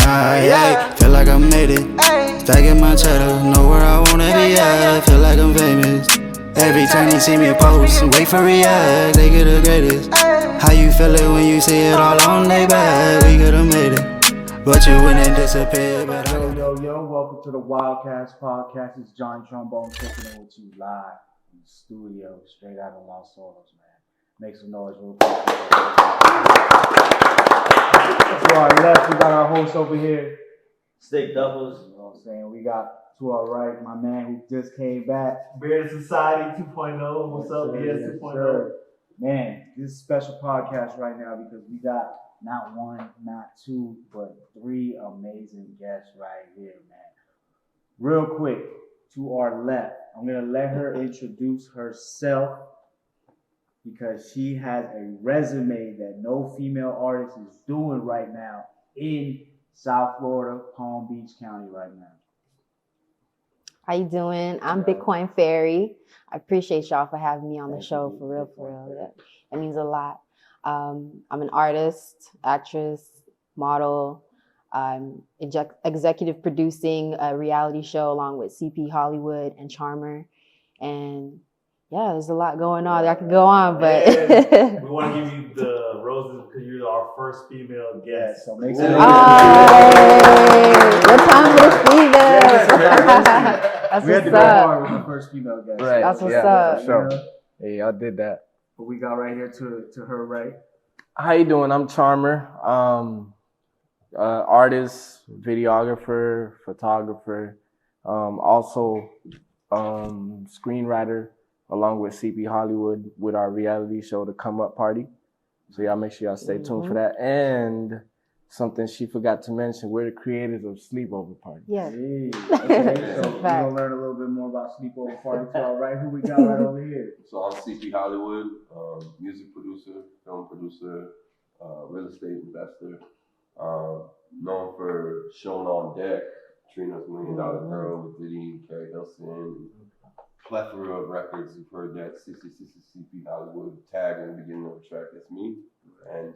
high. Hey, feel like I made it. Stacking my cheddar, know where I wanna be at. Feel like I'm famous. Every time you see me post, wait for react, they get the greatest. How you feel it when you see it all on they back? We could've made it, but you wouldn't disappear. But Yo, welcome to the WildKast podcast. It's John Trumbone kicking it with you live in the studio, straight out of Los Angeles, man. Make some noise real quick. To our left, we got our host over here, StickDuffles. You know what I'm saying? We got to our right, my man who just came back. Bearded Society 2.0. What's up, BS 2.0? Man, this is a special podcast right now because we got not one, not two, but three amazing guests right here, man. Real quick, to our left, I'm going to let her introduce herself because she has a resume that no female artist is doing right now in South Florida, Palm Beach County right now. How you doing? I'm Bitcoin Fairy. I appreciate y'all for having me on the show, for real. That means a lot. I'm an artist, actress, model. I'm executive producing a reality show along with CP Hollywood and Charm3r. And yeah, there's a lot going on. I could go on, but we want to give you the roses because you're our first female guest. So make sure. what time for the females? That's we had to go what's up. hard with the first female guest. Right. That's what's up. For sure. Hey, I did that. But we got right here to her right. How you doing? I'm Charm3r. Artist, videographer, photographer, also screenwriter, along with CP Hollywood with our reality show, The Come Up Party. So y'all make sure y'all stay tuned for that. And something she forgot to mention, we're the creators of Sleepover Party. Yeah. Hey, okay, so we're going to learn a little bit more about Sleepover Party. To our right, who we got right over here? So I'm CP Hollywood, music producer, film producer, real estate investor, known for Shown on Deck, Trina's $1 Million Girl with Diddy and Carrie Hilson, plethora of records. You've heard that CP Hollywood tag in the beginning of the track. That's me, and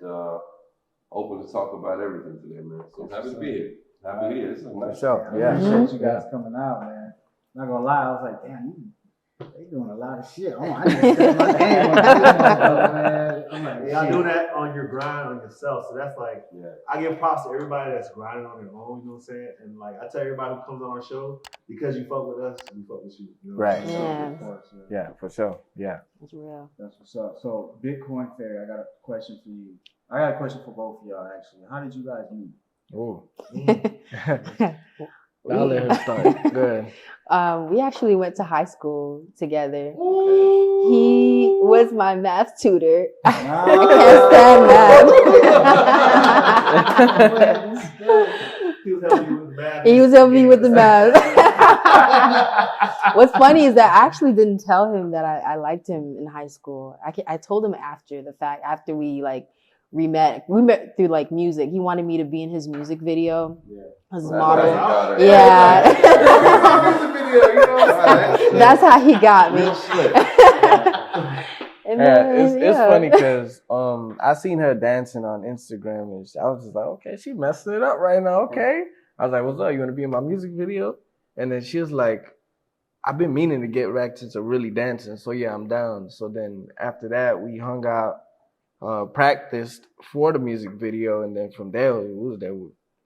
open to talk about everything today, man. So happy to be here. Happy to be here. This is a nice show. I appreciate you guys coming out, man. Not gonna lie, I was like, damn, they doing a lot of shit. Oh, I need to step my game on this motherfucker, man. I'm like, y'all do that on your grind on yourself. So that's like, I give props to everybody that's grinding on their own, you know what I'm saying? And like, I tell everybody who comes on our show, because you fuck with us, we fuck with you. You know Right. Yeah. Of course, Yeah, for sure. Yeah. That's real. That's what's up. So, Bitcoin Fairy, I got a question for you. I got a question for both of y'all, actually. How did you guys meet? Ooh. I'll let her start. Good. We actually went to high school together. He was my math tutor. I can't stand math. He was helping you with the math. He was helping me with the math. What's funny is that I actually didn't tell him that I liked him in high school. I told him after we met through like music. He wanted me to be in his music video as a model. Yeah. That's how he got me. It's funny because I seen her dancing on Instagram and I was just like, okay, she messing it up right now. Okay. I was like, what's up? You want to be in my music video? And then she was like, I've been meaning to get back into really dancing. So yeah, I'm down. So then after that, we hung out, practiced for the music video. And then from there, we was there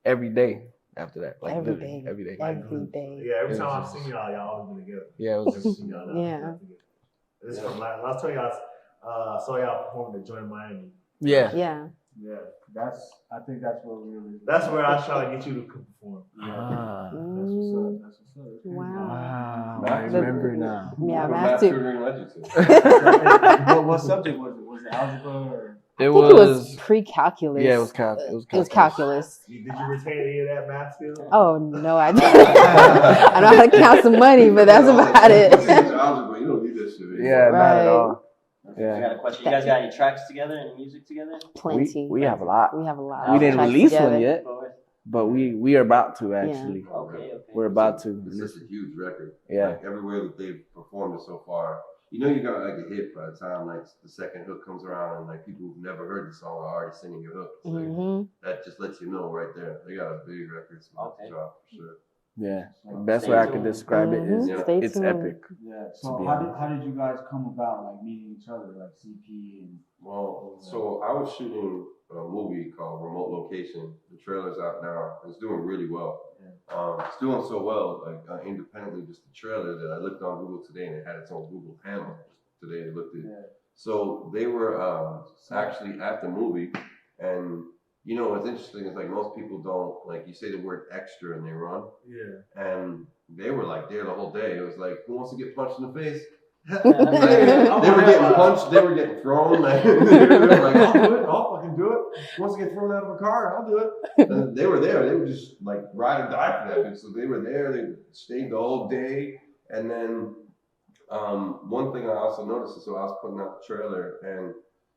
every day after that. Like every day. day. Yeah, every time I've seen y'all always been together. Yeah, it was just, This is from last time y'all saw y'all perform at Joint Miami. Yeah. I think that's where we really. That's where I try to get you to perform. That's what's up. Wow. I remember now. Yeah, math too. What subject was it? Was it algebra or? I think it was pre-calculus. Yeah, it was calculus. It was calculus. Did you retain any of that math skill? Oh no, I didn't. I know how to count some money, but that's about it. You don't need that shit. Yeah, not at all. Yeah. I got a question. You guys got any tracks together? Any music together? Plenty. We have a lot. We have a lot. We didn't release one yet, Forward? but we are about to actually. Okay. We're about to. It's just a huge record. Yeah. Like everywhere that they've performed it so far, you know you got like a hit by the time like the second hook comes around and like people who've never heard the song are already singing your hook. It's like, that just lets you know right there. They got a big record to drop for sure. Yeah, best way I could describe it is it's epic. Yeah. So how did you guys come about like meeting each other, like CP and? Well, so I was shooting a movie called Remote Location. The trailer's out now. It's doing really well. It's doing so well, like independently, just the trailer that I looked on Google today and it had its own Google panel. Today I looked at it. So they were actually at the movie, and you know what's interesting is like most people don't, like you say the word extra and they run. Yeah. And they were like there the whole day. It was like, who wants to get punched in the face? Like, they were getting punched, they were getting thrown. Like, they were like, I'll do it, I'll fucking do it. Who wants to get thrown out of a car? I'll do it. And they were there, they were just like ride or die for that. So they were there, they stayed the whole day. And then one thing I also noticed is, so I was putting out the trailer, and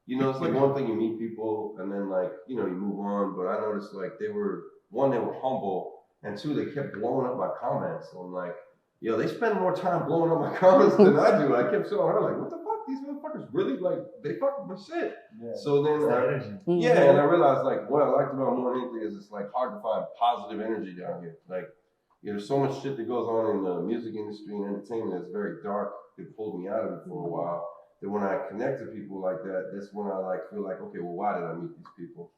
you know, it's like one thing you meet people and then like, you know, you move on. But I noticed like they were humble, and two, they kept blowing up my comments. So I'm like, yo, they spend more time blowing up my comments than I do. I kept showing her like, what the fuck? These motherfuckers really like, they fucking my shit. Yeah. So then, and I realized like what I liked about more than anything is it's like hard to find positive energy down here. Like, you know, there's so much shit that goes on in the music industry and entertainment that's very dark. It pulled me out of it for a while. That when I connect to people like that, that's when I like feel like, okay, well, why did I meet these people?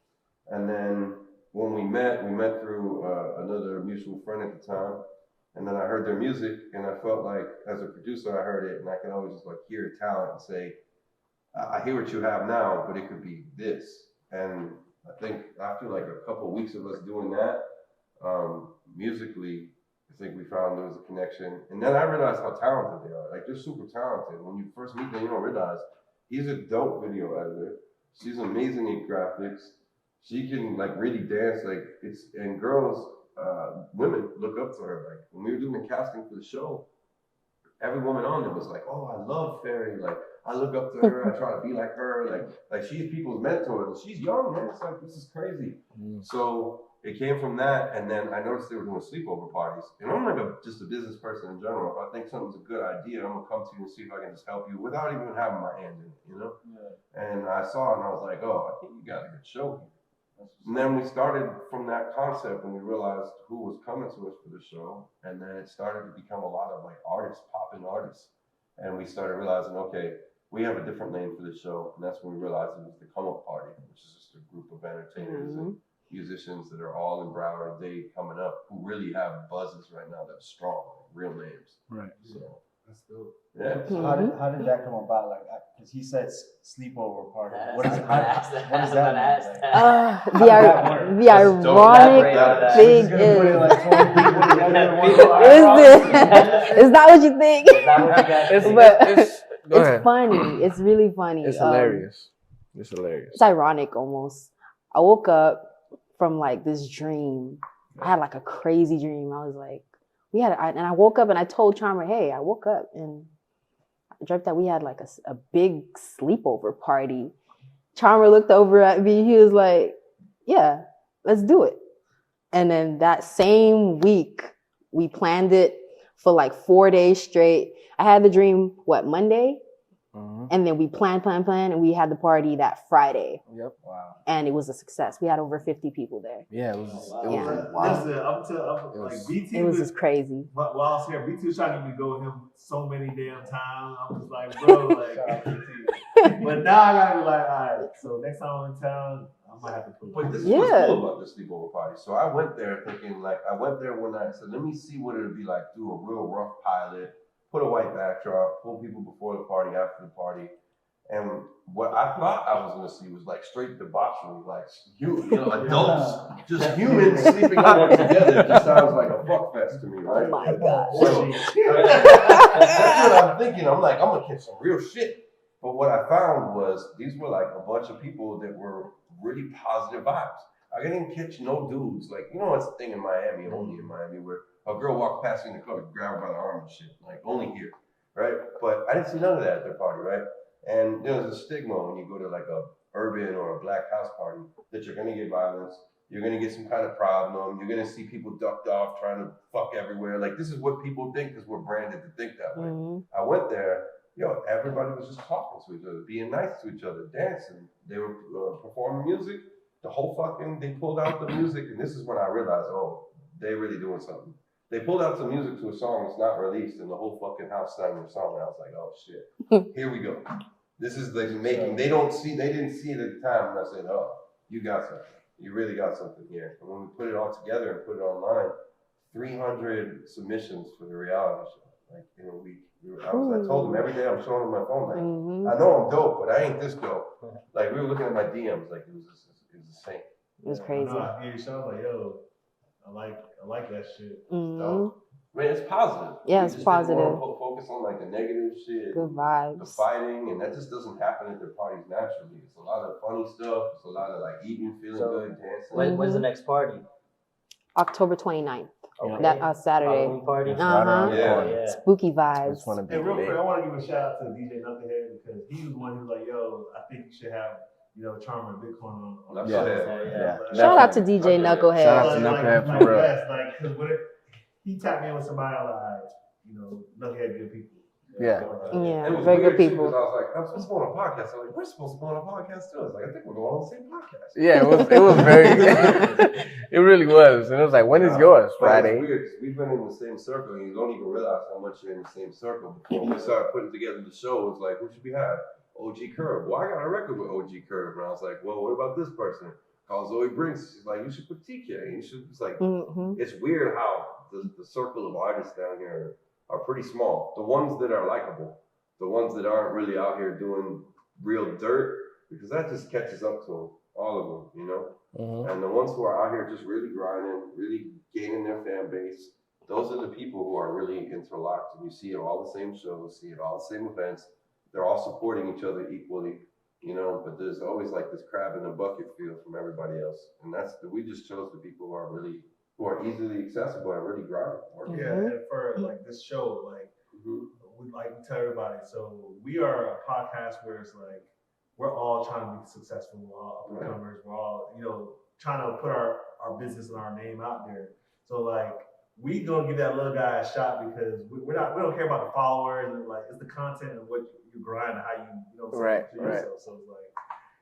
And then when we met through another mutual friend at the time. And then I heard their music, and I felt like, as a producer, I heard it, and I can always just like hear talent and say, I hear what you have now, but it could be this. And I think after like a couple of weeks of us doing that, musically, I think we found there was a connection. And then I realized how talented they are. Like, they're super talented. When you first meet them, you don't realize he's a dope video editor. She's amazing at graphics. She can like really dance. Like, and girls, women look up to her. Like, when we were doing the casting for the show, every woman on there was like, oh, I love Fairy. Like, I look up to her. I try to be like her. Like she's people's mentor. And she's young, man. It's like, this is crazy. So it came from that. And then I noticed they were doing sleepover parties. And I'm like just a business person in general. If I think something's a good idea, I'm going to come to you and see if I can just help you without even having my hand in it, you know? Yeah. And I saw it and I was like, oh, I think you got a good show here. And then we started from that concept and we realized who was coming to us for the show. And then it started to become a lot of like artists, popping artists. And we started realizing, okay, we have a different name for the show. And that's when we realized it was the Come Up Party, which is just a group of entertainers and musicians that are all in Broward Day coming up who really have buzzes right now that's strong, like real names. Right. So that's dope. Yeah. So how did that come about? Like, because he said sleepover party. What is the ironic thing is that what you think? It's funny. It's really funny. It's hilarious. It's hilarious. It's ironic almost. I woke up from like this dream. I had like a crazy dream. I was like, and I woke up and I told Charm3r, hey, I woke up and I dreamt that we had like a big sleepover party. Charm3r looked over at me. He was like, yeah, let's do it. And then that same week, we planned it for like 4 days straight. I had the dream, Monday? And then we planned, and we had the party that Friday. Yep. Wow. And it was a success. We had over 50 people there. Yeah, it was Like BT it was just crazy. While I was here, BT was trying to get me to go with him so many damn times. I was like, bro, like, but now I gotta be like, all right, so next time I'm in town, I might have to put. But this is what's cool about the sleepover party. So I went there thinking, like, I went there one night and said, let me see what it would be like, do a real rough pilot. Put a white backdrop, pull people before the party, after the party. And what I thought I was going to see was like straight debauchery, like adults, just humans sleeping over together. It just sounds like a fuck fest to me, right? Oh my God. So, that's what I'm thinking. I'm like, I'm going to catch some real shit. But what I found was these were like a bunch of people that were really positive vibes. I didn't catch no dudes. Like, you know what's the thing in Miami, only in Miami, where a girl walked past me in the club, grab her by the arm and shit, like only here, right? But I didn't see none of that at their party, right? And there's a stigma when you go to like a urban or a black house party that you're gonna get violence, you're gonna get some kind of problem, you're gonna see people ducked off trying to fuck everywhere. Like, this is what people think because we're branded to think that way. I went there yo, everybody was just talking to each other, being nice to each other, dancing. They were performing music. The whole they pulled out the music, and this is when I realized, oh, they really doing something. They pulled out some music to a song that's not released, and the whole fucking house sang their song. And I was like, oh shit, here we go. This is like making. They didn't see it at the time, and I said, oh, you got something. You really got something here. And when we put it all together and put it online, 300 submissions for the reality show, like in a week. I told them every day I'm showing them my phone, like, I know I'm dope, but I ain't this dope. Like, we were looking at my DMs, like, it was insane. It was crazy. I hear you show, like, yo, I like that shit. Dope. I mean, it's positive. Yeah, it's positive. Focus on like the negative shit, good vibes, the fighting, and that just doesn't happen at their parties naturally. It's a lot of funny stuff. It's a lot of like eating, feeling good, dancing. When's the next party? October 29th. Okay. That Saturday. Halloween party. Yeah. Spooky vibes. Hey, real quick, I want to give a shout out to DJ Knucklehead because he was the one who was like, yo, I think you should have, Charm3r and Bitcoin on. Yeah. Shout out to DJ Knucklehead. Shout out to Knucklehead for real. Yes, like, because he tapped me in with somebody like, Knucklehead good people. Yeah, It was very weird good too, people. 'cause I was like, I'm supposed to go on a podcast. I'm like, we're supposed to go on a podcast too. I was like, I think we're going on the same podcast. Yeah, it was very. It really was, and it was like, when is yours? Friday. It's weird 'cause we've been in the same circle, and you don't even realize how much you're in the same circle. Before we started putting together the show, it was like, who should we have? OG Curve. Well, I got a record with OG Curve, and I was like, well, what about this person? Called Zoe Brinks. She's like, you should put TK. You should. It's like, it's weird how the circle of artists down here are pretty small. The ones that are likable. The ones that aren't really out here doing real dirt, because that just catches up to them, all of them, And the ones who are out here just really grinding, really gaining their fan base, those are the people who are really interlocked. And you see it all the same shows, see it all the same events. They're all supporting each other equally, but there's always like this crab in a bucket feel from everybody else. And we just chose the people who are easily accessible and really grinding. Yeah, and for like this show, like, we like to tell everybody. So we are a podcast where it's like we're all trying to be successful. We're all up and comers. We're all trying to put our business and our name out there. So like we gonna give that little guy a shot because we don't care about the followers and like it's the content and what you grind and how you right. yourself. So it's like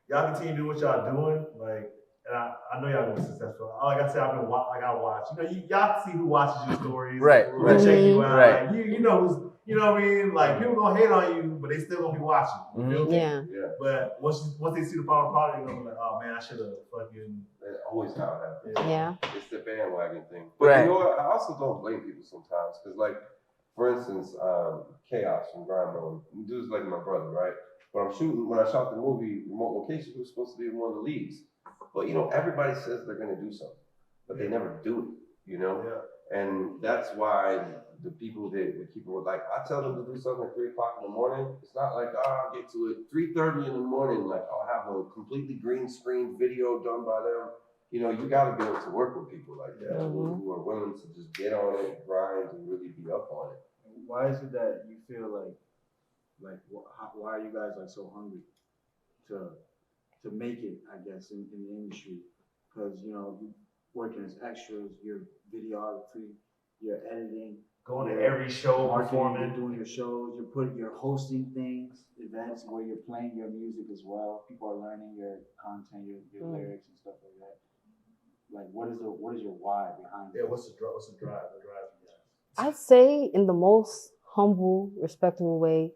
y'all continue to do what y'all doing. Like, and I know y'all gonna be successful. Like I said, I watch. Y'all see who watches your stories. Right. Who check you out. Right. Like, you know who's. You know what I mean? Like people gonna hate on you, but they still gonna be watching. You feel me? Yeah. But once they see the final product, they're gonna be like, "Oh man, I should have fucking." That's always how it happens. Yeah. It's the bandwagon thing. But you know what? I also don't blame people sometimes because, like, for instance, Chaos from Grindmode, dude's like my brother, right? But when I shot the movie Remote Location, he was supposed to be one of the leads. But everybody says they're gonna do something, but they never do it. Yeah. And that's why the people were like, I tell them to do something at 3 o'clock in the morning. It's not like, I'll get to it 3:30 in the morning. Like I'll have a completely green screen video done by them. You got to be able to work with people like that who are willing to just get on it, grind, and really be up on it. Why is it that you feel like why are you guys like so hungry to make it? I guess in the industry, because you working as extras, your videography, your editing, going to every show, performing, doing your shows, you're hosting things, events where you're playing your music as well. People are learning your content, your lyrics and stuff like that. Like, what is your why behind it? Yeah, what's the drive? The drive you guys? I'd say in the most humble, respectable way,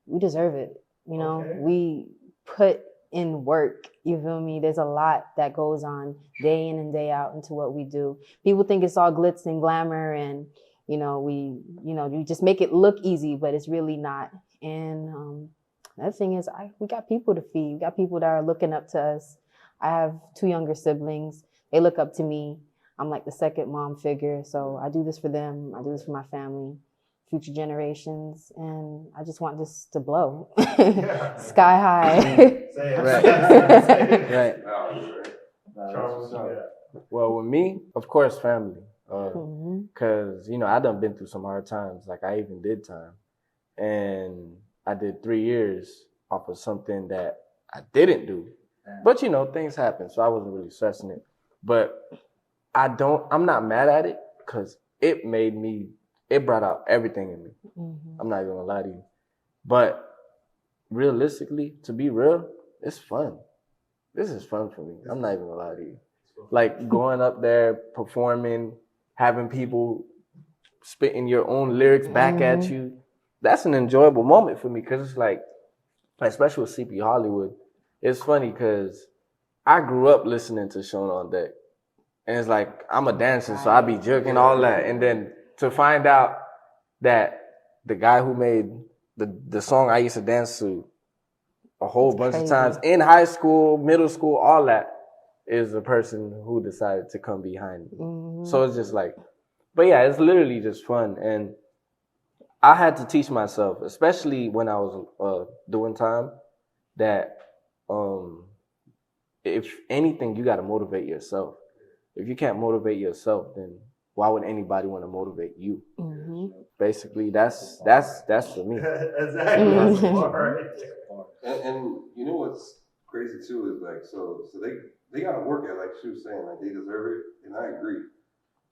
we deserve it. Okay. We put in work. You feel me? There's a lot that goes on day in and day out into what we do. People think it's all glitz and glamour and we just make it look easy, but it's really not. And the thing is, we got people to feed. We got people that are looking up to us. I have 2 younger siblings. They look up to me. I'm like the second mom figure. So I do this for them. I do this for my family, future generations. And I just want this to blow sky high. Right. Charm3r, Well, with me, of course, family. Because, I done been through some hard times. Like, I even did time. And I did 3 years off of something that I didn't do. But, things happen. So I wasn't really stressing it. But I'm not mad at it because it brought out everything in me. I'm not even gonna lie to you. But realistically, to be real, it's fun. This is fun for me. I'm not even gonna lie to you. Like going up there, performing, having people spitting your own lyrics back at you. That's an enjoyable moment for me because it's like, especially with CP Hollywood, it's funny because I grew up listening to Shown on Deck. And it's like, I'm a dancer, so I be jerking all that. And then to find out that the guy who made the song I used to dance to a whole bunch of times in high school, middle school, all that, is the person who decided to come behind me. So it's just like, but yeah, it's literally just fun. And I had to teach myself, especially when I was doing time, that if anything, you got to motivate yourself. If you can't motivate yourself, then why would anybody want to motivate you? Basically, that's for me. Exactly. That's the part right there. And you know what's crazy too is like, so they got to work at, like she was saying, like they deserve it, and I agree.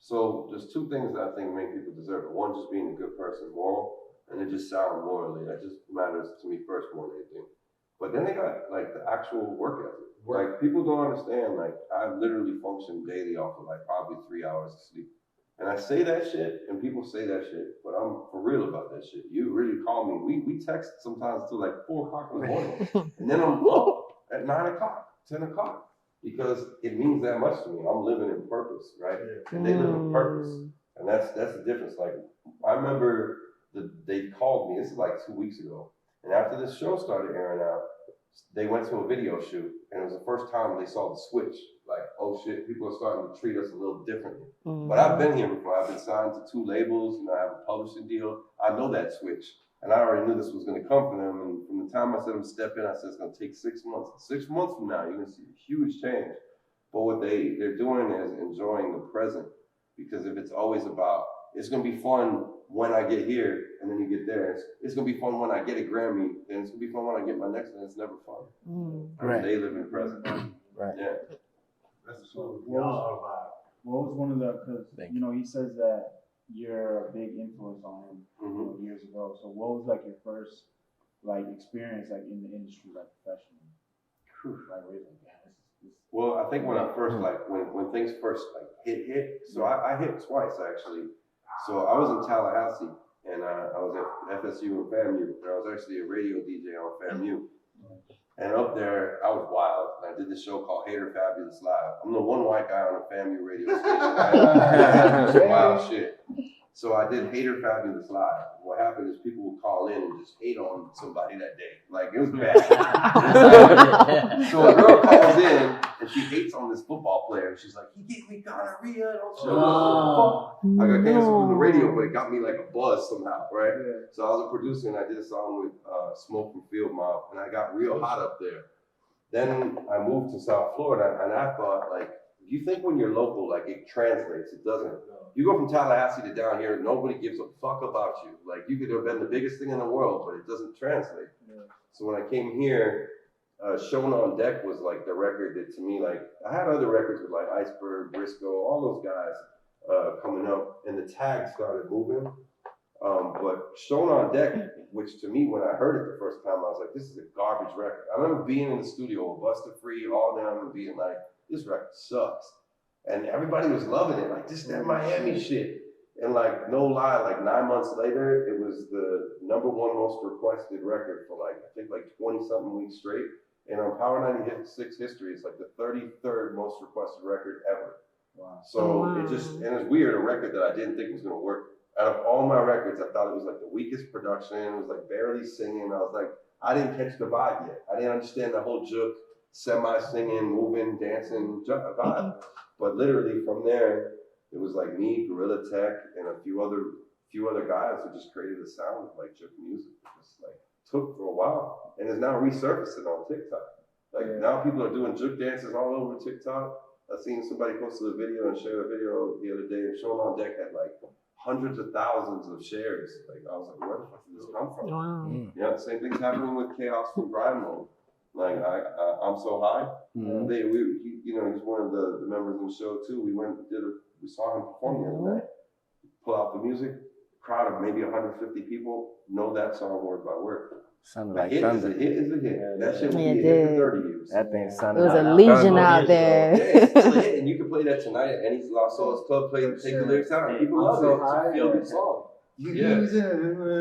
So there's two things that I think make people deserve it. One, just being a good person, moral, and then just sound morally. That just matters to me first more than anything. But then they got like the actual work ethic. Like people don't understand, like I literally function daily off of like probably 3 hours of sleep. And I say that shit, and people say that shit, but I'm for real about that shit. You really call me. We text sometimes till like 4 o'clock in the morning. And then I'm up at 9 o'clock, 10 o'clock. Because it means that much to me. I'm living in purpose, right? And they live in purpose. And that's the difference. Like I remember they called me, this is like 2 weeks ago. And after this show started airing out, they went to a video shoot, and it was the first time they saw the switch. Like, oh shit, people are starting to treat us a little differently. But I've been here before. I've been signed to 2 labels, and I have a publishing deal. I know that switch. And I already knew this was going to come from them. And from the time I said I'm step in, I said it's going to take 6 months. 6 months from now, you're going to see a huge change. But what they're doing is enjoying the present. Because if it's always about, it's going to be fun when I get here, and then you get there. It's going to be fun when I get a Grammy, and it's going to be fun when I get my next one. It's never fun. Right. They live in the present. Right. Yeah. That's so What was one of the, because, you know, he says that you're a big influence on him years ago. So what was like your first like experience like in the industry, like professionally? Like, where you're like, yeah, Well, I think when I first, like, when things first, like, hit, so I hit twice, actually. So I was in Tallahassee, and I was at FSU and FAMU, and I was actually a radio DJ on FAMU. And up there, I was wild. And I did this show called Hater Fabulous Live. I'm the one white guy on a FAMU radio station. I did some wild shit. So I did Hater Fabulous Live. What happened is people would call in and just hate on somebody that day. Like, it was bad. So a girl calls in and she hates on this football player. She's like, he gave me gonorrhea. Don't show me. I got canceled from the radio, but it got me like a buzz somehow, right? So I was a producer and I did a song with Smoke from Field Mob, and I got real hot up there. Then I moved to South Florida, and I thought, like, you think when you're local, like, it translates. It doesn't. You go from Tallahassee to down here, nobody gives a fuck about you. Like, you could have been the biggest thing in the world, but it doesn't translate. So when I came here, Shown on Deck was like the record that, to me, like, I had other records with like Iceberg, Briscoe, all those guys coming up, and the tag started moving. But Shown on Deck, which to me, when I heard it the first time, I was like, this is a garbage record. I remember being in the studio with Busta Free, all them, and being like, this record sucks. And everybody was loving it, like, this is that Miami shit. And like, no lie, like 9 months later, it was the #1 most requested record for like, I think like 20-something weeks straight. And on Power 96 history, it's like the 33rd most requested record ever. Wow. So it just, and it's weird, a record that I didn't think was gonna work. Out of all my records, I thought it was like the weakest production. It was like barely singing. I was like, I didn't catch the vibe yet. I didn't understand the whole juke, semi-singing, moving, dancing vibe. But literally from there, it was like me, Gorilla Tech, and a few other guys who just created a sound of like juke music. It just like took for a while, and it's now resurfacing on TikTok. Like now people are doing juke dances all over TikTok. I seen somebody posted a video and shared a video the other day, and Shown on Deck had like hundreds of thousands of shares. Like I was like, where the fuck did this come from? Wow. Yeah, same thing's happening with Chaos from Grind Mode. Like I'm So High. He's one of the members of the show too. We saw him perform the other night. Pull out the music, crowd of maybe 150 people know that song word by word. Sounded A like hit is a thunder. hit is a hit. That shit will Yeah, be it a hit did. for 30 years. That thing It sounded was like a legion thunder. out years there. Yeah, it's still a hit, and you can play that tonight at any Los Angeles club. Take the lyrics out, and people I'm love so it. It's high. a feel good song. You Yeah. use it.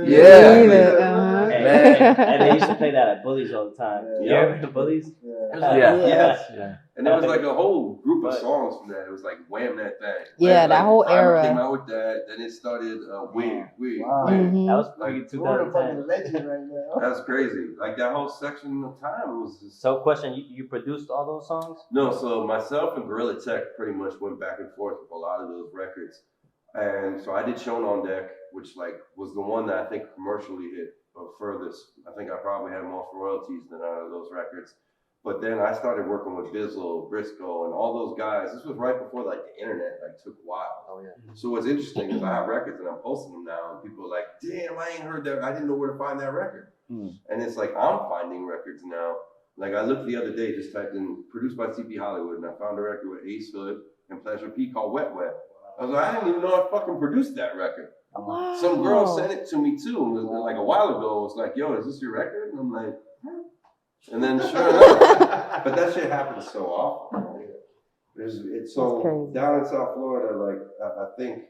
Yeah. Leave it, uh-huh. Hey, Man. and they used to play that at Bullies all the time. Yeah. You remember the Bullies? Yeah. Yeah. Yeah. And there was like a whole group of songs from that. It was like Wham That Thing. Yeah, Like, that whole Primer era. came out with that. Then it started Wig. Wow. Mhm. That was Like, pre You're a 2010. fucking legend right now. That's crazy. Like that whole section of time was just. So, question: you produced all those songs? No, so myself and Gorilla Tech pretty much went back and forth with a lot of those records. And so I did Shown on Deck, which like was the one that I think commercially hit furthest. I think I probably had more royalties than out of those records. But then I started working with Bizzle, Briscoe, and all those guys. This was right before like the internet like took wild. Oh yeah. So what's interesting is I have records and I'm posting them now, and people are like, "Damn, I ain't heard that. I didn't know where to find that record." And it's like I'm finding records now. Like I looked the other day, just typed in "produced by CP Hollywood," and I found a record with Ace Hood and Pleasure P called "Wet Wet." I was like, I didn't even know I fucking produced that record. Wow. Some girl sent it to me too, and was like a while ago. It was like, "Yo, is this your record?" And I'm like, "Huh." And then sure enough, but that shit happens so often. It's so crazy. down in South Florida. Like I think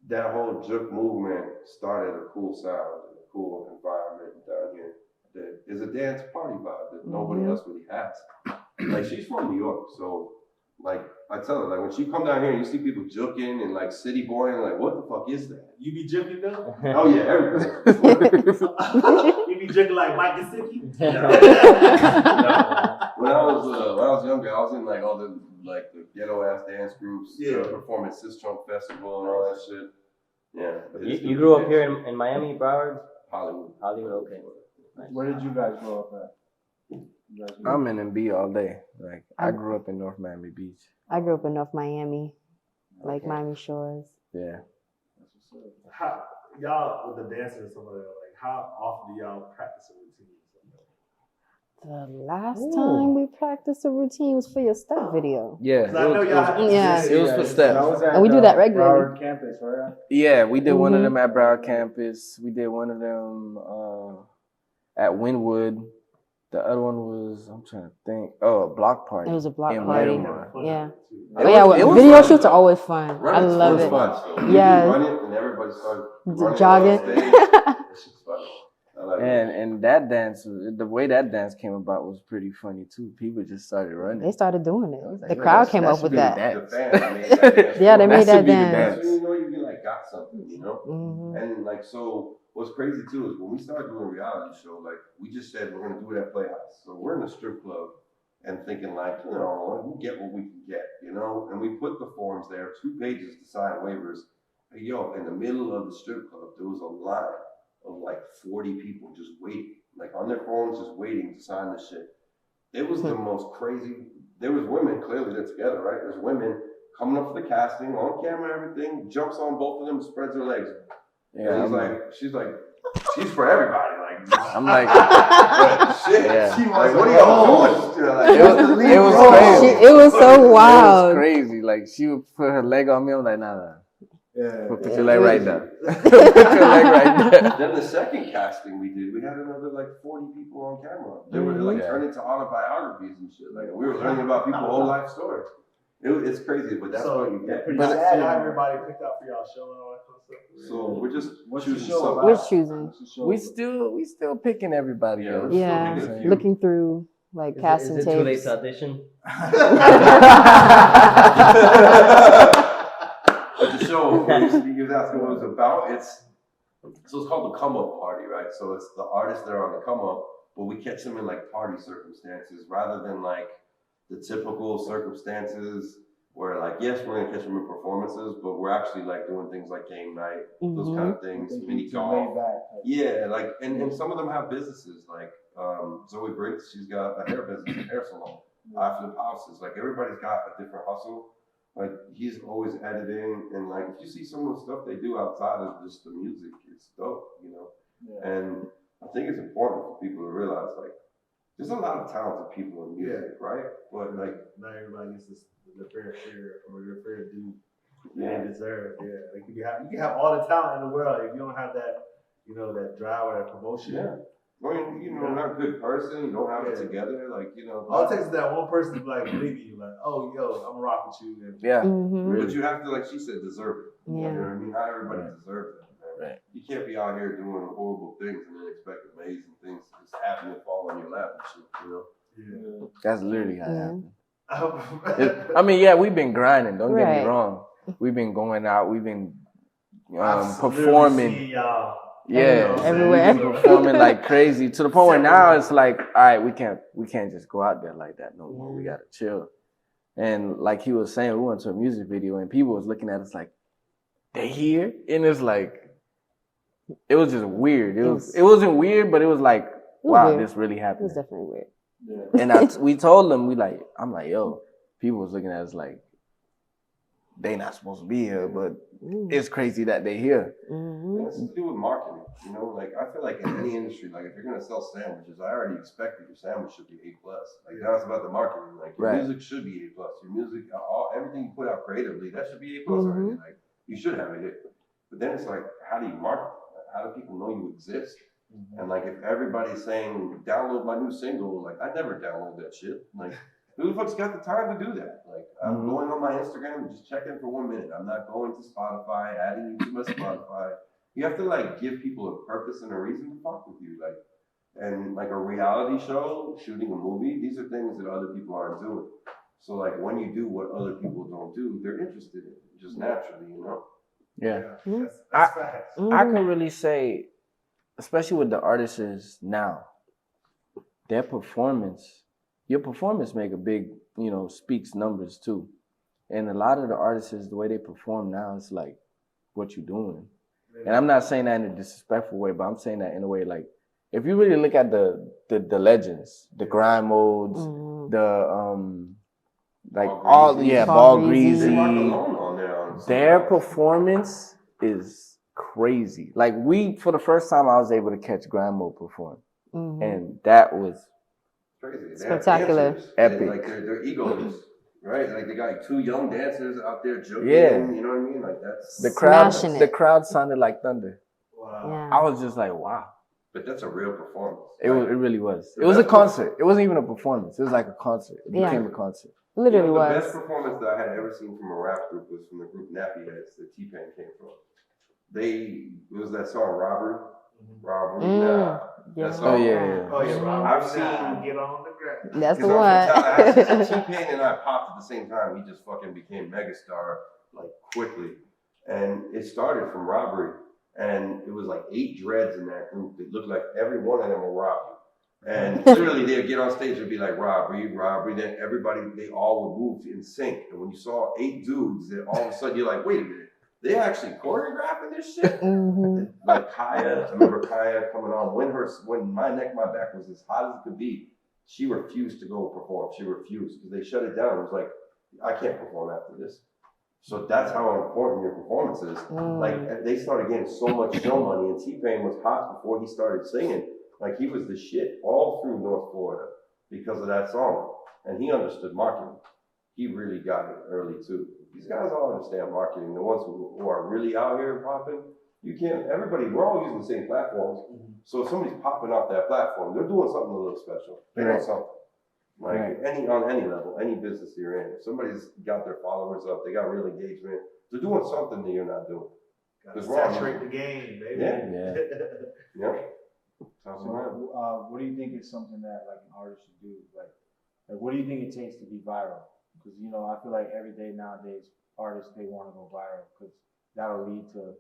that whole juke movement started a cool sound, a cool environment down here. That is a dance party vibe that nobody else really has. Like she's from New York, so like I tell her, like when she come down here and you see people juking and like city boy and like what the fuck is that? You be juking though? Oh yeah, everything. You be juking like Mike and Sicky? When I was younger, I was in like all the ghetto ass dance groups, perform at Sis Trunk Festival and all that shit. Yeah. You grew up here in Miami, Broward? Hollywood. Okay. Nice. Where did you guys grow up at? I'm in MB all day. Like I grew up in North Miami Beach. I grew up in North Miami, like Miami Shores. Yeah. How y'all with the dancing and stuff like that? Like how often do y'all practice a routine? The last time we practiced a routine was for your step video. Yeah. I know y'all. Yeah. It was for steps. And we do that regularly. Broward campus, right? Yeah, we did one of them at Broward campus. We did one of them at Wynwood. The other one was, I'm trying to think. Oh, a block party. It was a block in party. Miramar. Yeah. It Oh was- yeah, it was video fun. shoots are always fun. I love it. Fun. Yeah. Run it and everybody started running Jogging. on stage. That shit's fun. I like it. And that dance, the way that dance came about was pretty funny too. People just started running. They started doing it. was like, The yo, crowd that came up should with be the that. dance. The fans made that dance. Yeah, they made That should that be the dance. dance. That's when you know you like got something, you know? Mhm. And like, so what's crazy too is when we started doing a reality show, like we just said we're gonna do it at Playhouse. So we're in a strip club and thinking like, you know, we'll get what we can get, you know? And we put the forms there, 2 pages to sign waivers. Hey, yo, in the middle of the strip club, there was a line of like 40 people just waiting, like on their phones, just waiting to sign the shit. It was the most crazy. There was women, clearly they're together, right? There's women coming up for the casting, on camera, everything, jumps on both of them, spreads her legs. Yeah, And she's for everybody. Like, I'm like, shit. Yeah. She was like, what are y'all doing? Like, it was crazy. It was so It was wild. crazy. Like she would put her leg on me. I'm like, nah. Yeah. Put your leg right there. Put your leg right there. Then the second casting we did, we had another like 40 people on camera. They were like turning into autobiographies and shit. Like we were learning about people's whole life stories. It's crazy, but that's what you get. But y'all have everybody picked out for y'all show and all that kind of stuff. So we're just What's the choosing show something. about? We're choosing. We still picking everybody Yeah, else. we're still Yeah, picking a few. looking through like casting Is it too late tapes. to audition? But the show, you was asking what it was about. It's called the come up party, right? So it's the artists that are on the come up, but we catch them in like party circumstances rather than like the typical circumstances where like, yes, we're gonna catch them in performances, but we're actually like doing things like game night, those kind of things, mini golf. Yeah, like and some of them have businesses like Zoe Briggs, she's got a hair business, a hair salon. I flip houses. Like everybody's got a different hustle. Like he's always editing and like if you see some of the stuff they do outside of just the music, it's dope, you know. Yeah. And I think it's important for people to realize like there's a lot of talented people in music, right? But like not everybody gets the fair share or the fair due they deserve. Yeah, like you can have all the talent in the world if you don't have that, you know, that drive or that promotion. Yeah. I mean, you know, not a good person, you don't have it together, like, you know. All it takes is that one person to like believe you, like, oh, yo, I'm gonna rock with you. And Yeah. But you have to, like she said, deserve it. Yeah. You know what I mean? Not everybody deserves it. Man. Right. You can't be out here doing horrible things and then expect amazing things to just happen and fall on your lap and shit, you know? yeah. That's literally how it happened. Yeah. I mean, yeah, we've been grinding. Don't get me Right. wrong. We've been going out. We've been I've literally performing. seen y'all. Yeah, Everywhere. we've been performing like crazy to the point where now it's like, all right, we can't just go out there like that no more. We gotta chill. And like he was saying, we went to a music video and people was looking at us like, they here? And it's like, it was just weird. It wasn't weird, but it was like, wow, weird. this really It happened. was definitely weird. And we told them, I'm like, yo, people was looking at us like, they not supposed to be here, but it's crazy that they here. And it's to do with marketing, you know. Like I feel like in any industry, like if you're gonna sell sandwiches, I already expect that your sandwich should be A+. Like now it's about the marketing. Like your music should be A+. Your music, everything you put out creatively, that should be A+ already. Like you should have a hit. But then it's like, how do you market? How do people know you exist? And like if everybody's saying download my new single, like I never download that shit. Like who the fuck's got the time to do that? Like I'm going on my Instagram and just checking for 1 minute. I'm not going to Spotify, adding you to my Spotify. You have to like give people a purpose and a reason to fuck with you. Like and like a reality show, shooting a movie, these are things that other people aren't doing. So like when you do what other people don't do, they're interested in it just naturally, you know? Yeah. That's facts. I can really say, especially with the artists now, your performance make a big, you know, speaks numbers too. And a lot of the artists, the way they perform now, it's like, what you doing? And I'm not saying that in a disrespectful way, but I'm saying that in a way like, if you really look at the legends, the grind modes, the like Ball Greasy, their performance is crazy. Like for the first time, I was able to catch grind mode perform, and that was crazy. Spectacular. Epic. Like their egos, right? Like they got like 2 young dancers out there joking. Yeah. You know what I mean? Like that's Smashing it. The crowd sounded like thunder. Wow. Yeah. I was just like, wow. But that's a real performance. It really was. It was a concert. It wasn't even a performance. It was like a concert. It became a concert. Literally The was. best performance that I had ever seen from a rap group was from the group Nappy Heads that T-Pain came from. It was that song Robbery. Nah. Yeah. That song. Oh yeah. Oh yeah, Rob. I've seen. Get on the ground. That's the one. T-Pain and I popped at the same time. He just fucking became megastar like quickly, and it started from Robbery. And it was like 8 dreads in that group that looked like every one of them will rob you. And literally they'd get on stage and be like, robbery. Then everybody, they all would move in sync. And when you saw 8 dudes, then all of a sudden you're like, wait a minute, they actually choreographing this shit? Like Kaya, I remember Kaya coming on. When My Neck, My Back was as hot as it could be, she refused to go perform. She refused because they shut it down. It was like, I can't perform after this. So that's how important your performance is. Like they started getting so much show money, and T-Pain was hot before he started singing. Like he was the shit all through North Florida because of that song, and he understood marketing. He really got it early too. These guys all understand marketing. The ones who are really out here popping, we're all using the same platforms. So if somebody's popping off that platform, they're doing something a little special. They're doing something. Like on any level, any business you're in, if somebody's got their followers up, they got real engagement, they're doing something that you're not doing. Gotta saturate the game, baby. Yeah. So, what do you think is something that like an artist should do? Like what do you think it takes to be viral? Because you know, I feel like every day nowadays, artists they want to go viral because that'll lead to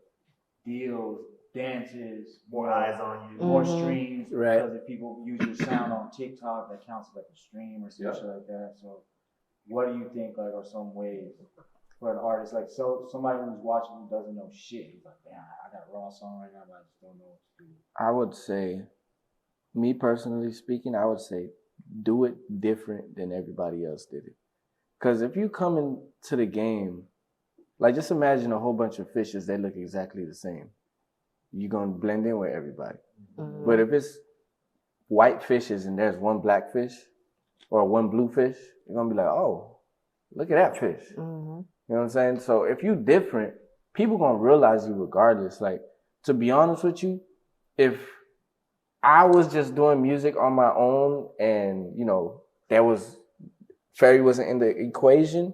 deals, dances, More eyes on you. more streams. Right. Because if people use your sound on TikTok, that counts as like a stream or some shit like that. So, what do you think like are some ways for an artist, like somebody who's watching who doesn't know shit, he's like, damn, I got a raw song right now, but I just don't know what to do. I would say, me personally speaking, I would say do it different than everybody else did it. Because if you come into the game, like just imagine a whole bunch of fishes, they look exactly the same. You're going to blend in with everybody. But if it's white fishes and there's one black fish or one blue fish, you're going to be like, oh, look at that fish. You know what I'm saying? So if you different, people going to realize you regardless. Like, to be honest with you, if I was just doing music on my own, and Fairy wasn't in the equation,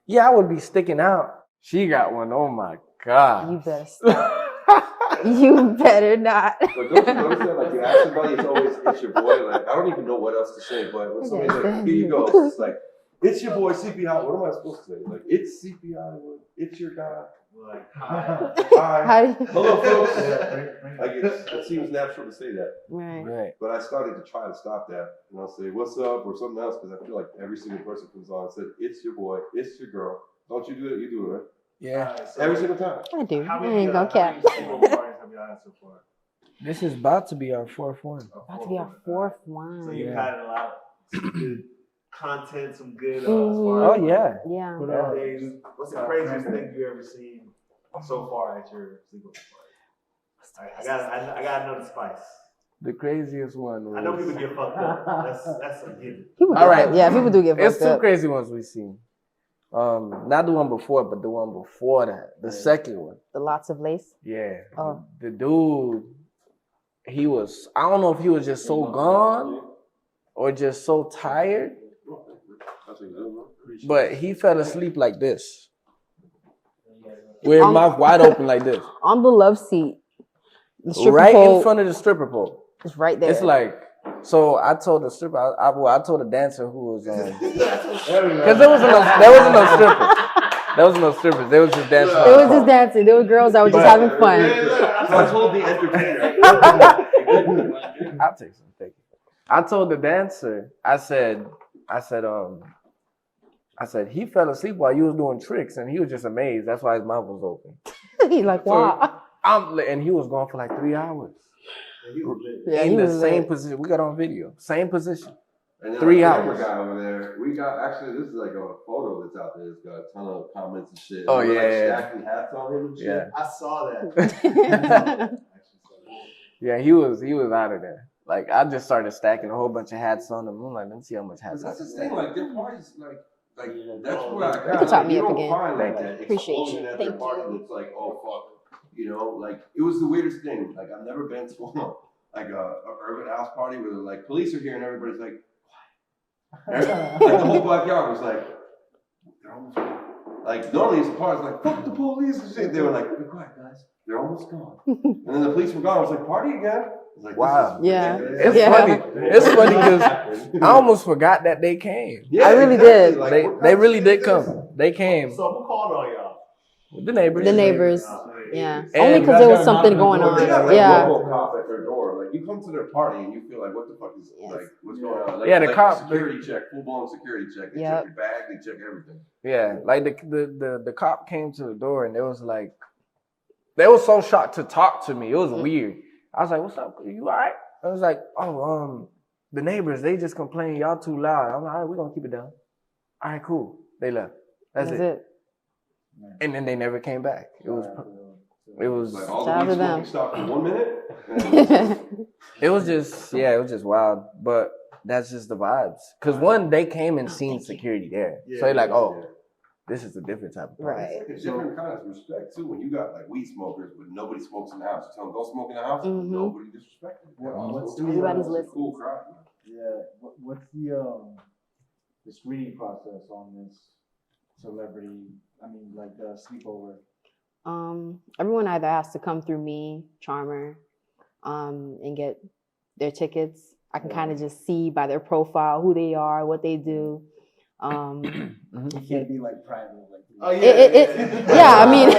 I would be sticking out. She got one. Oh my god! You better stop. You better not. But don't you notice that? Like, you ask somebody, it's always, it's your boy. Like, I don't even know what else to say, but when somebody's like, here you go, it's like, it's your boy CPI. What am I supposed to say? Like, it's CPI. It's your guy. Like, hi. Hi. Hello, folks. Like, it seems natural to say that. Right. But I started to try to stop that. And I'll say, what's up? Or something else. Because I feel like every single person comes on and says, it's your boy. It's your girl. Don't you do it? You do it, right? Yeah. So Every single time. I do. How I many, ain't gonna cap. how many sleepover parties have you had so far? This is about to be our fourth one. About to be our fourth So one. you've had a lot of good content, some good. Oh yeah. Yeah. Things. What's the craziest thing you ever seen so far at your sleepover party? I gotta know the spice. The craziest one was. I know people get fucked up. That's a given. All right. Yeah, people do get It's fucked two up. crazy ones we've seen. Not the one before, but the one before that. The second one. The lots of lace. Yeah. Oh. The dude, I don't know if he was just so gone or just so tired, but he fell asleep like this. With his mouth wide open like this. On the love seat. The stripper Right pole in front of the stripper pole. is right there. It's like, so I told the stripper, I told the dancer who was, because there wasn't no strippers. There was no strippers. They was just dancing. It was just dancing. There were girls that were just having fun. So I told the entertainer. I'll take some. Thank you. I told the dancer, I said, he fell asleep while you was doing tricks, and he was just amazed. That's why his mouth was open. He like, wow. And he was gone for like 3 hours. Yeah, In he the was same lit. position. We got on video. Same position. And then 3 our hours. camera guy over there, we got, actually, this is like a photo that's out there. It's got a ton of comments and shit. Oh, And we're, like, yeah. stacking hats on him and shit. Yeah. I saw that. Yeah, he was out of there. Like, I just started stacking a whole bunch of hats on him. I'm like, let me see how much hats I That's can the thing, stack. like, their parties, like that's what I got. You can talk me you up don't again. find like Thank that Appreciate explosion you. at their Thank party you. that's like, oh fuck, like it was the weirdest thing. Like I've never been to like a urban house party where like police are here and everybody's like, quiet. Like the whole backyard was like, they're almost gone. Like normally it's the party's like, fuck the police and shit. They were like, be quiet guys, they're almost gone. And then the police were gone. I was like, party again? I was like, Wow. this is Yeah. ridiculous. It's funny. It's funny because I almost forgot that they came. Yeah, I really exactly. did. Like, They what kind of really shit did is come. this? They came. So who called on y'all? The neighbors. The neighbors. Yeah. And Only because there was something going Well, they got on. like Yeah. RoboCop at their door. Like you come to their party and you feel like, what the fuck is Yes. like, what's going on? Like, Yeah, the like cop- security check, full blown security check. They Yep. check your bag, they check everything. Yeah, like the cop came to the door and they was like, they were so shocked to talk to me. It was weird. I was like, "What's up? You all right?" I was like, "Oh, the neighbors, they just complain y'all too loud." I'm like, "All right, we're gonna keep it down." All right, cool. They left. That's it. And then they never came back. It was Like all Shout out the to weed them. smoking stopped for 1 minute. it was just wild. But that's just the vibes. Cause one, they came and seen security there, so they're like, "Oh, this is a different type of party." Right. It's different kinds of respect too. When you got like weed smokers, but nobody smokes in the house. You tell them don't smoke in the house. Mhm. Nobody disrespected. What's the, Everybody's It's a listening. cool crowd. Yeah. What's the screening process on this celebrity? I mean, like sleepover. Everyone either has to come through me, Charmer, and get their tickets. I can kind of just see by their profile who they are, what they do. It can't be like private. Like, Oh Yeah, I mean,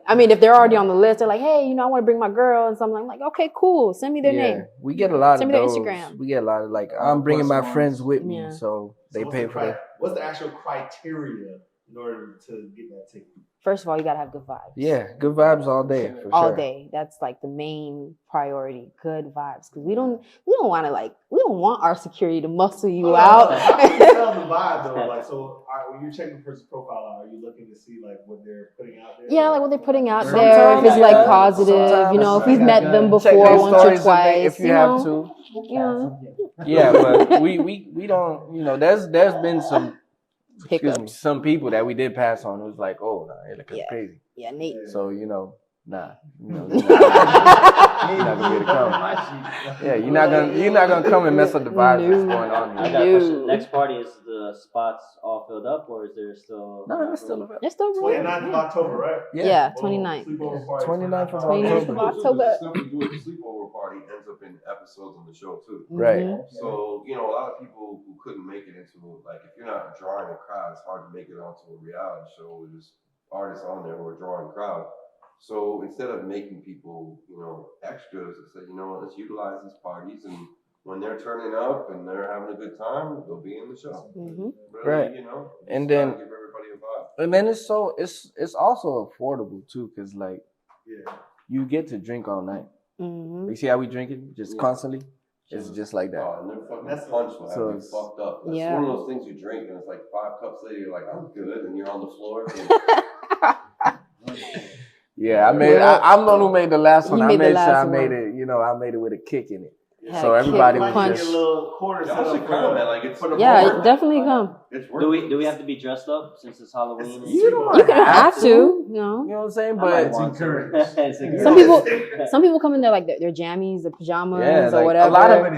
I mean, if they're already on the list, they're like, hey, I want to bring my girl, and something. I'm like, okay, cool. Send me their name. We get a lot Send of me their those. Instagram. We get a lot of like, I'm bringing my friends with me, Yeah. so they pay for it. What's the actual criteria in order to get that ticket? First of all, you gotta have good vibes. Yeah, good vibes all day. For All sure. day. That's like the main priority. Good vibes, because we don't want our security to muscle you out. How can you tell the vibe though? Like, so all right, when you're checking the person's profile out, are you looking to see like what they're putting out there? Yeah, like what they're putting out there. If Sometimes, it's like yeah. positive, Sometimes. if you've met them Check before their once or stories twice, if you have to. Yeah, but we don't. There's been some Hiccups. some people that we did pass on. It was like, oh, nah, you're looking Yeah. crazy. Yeah, Nate. So Nah, you know, you're not gonna be able to come. My shit. Yeah, you're not gonna come and mess up the vibe that's going on I here. got a question. Next party, is the spots all filled up, or is there still? No, it's still available. It's still room. 29th of October, right? Yeah, Boom. 29th. Sleepover party. 29th of 29th of October. The stuff we do at the sleepover party ends up in episodes on the show too. Right. Mhm. So, you know, a lot of people who couldn't make it into, like, if you're not drawing a crowd, it's hard to make it onto a reality show. There's artists on there who are drawing a crowd. So instead of making people, you know, extras, I said, you know what, let's utilize these parties, and when they're turning up and they're having a good time, they'll be in the show. Mhm. Really, Right. you know, And just then- gotta give everybody a vibe. And then it's also affordable too, cause like Yeah. you get to drink all night. Mhm. You see how we drinking just Yeah. constantly? It's just like that. Oh, and their fucking That's- punch will have so you it's- fucked up. That's Yeah. one of those things you drink and it's like 5 cups later, you're like, I'm good, and you're on the floor. Yeah, I'm the one who made the last one. You I made the made sure last I one. made it, you know, I made it with a kick in it. Yeah, So everybody kick was punch. just a little quarter set Y'all up should for come, the- man. Like, it's Yeah, definitely come. It's worth Do we have to be dressed up since it's Halloween? You don't You don't have to. You No. know what I'm saying? I might But want to. encouraged. It's Some people, some people come in there like their jammies, their pajamas, yeah, or like whatever.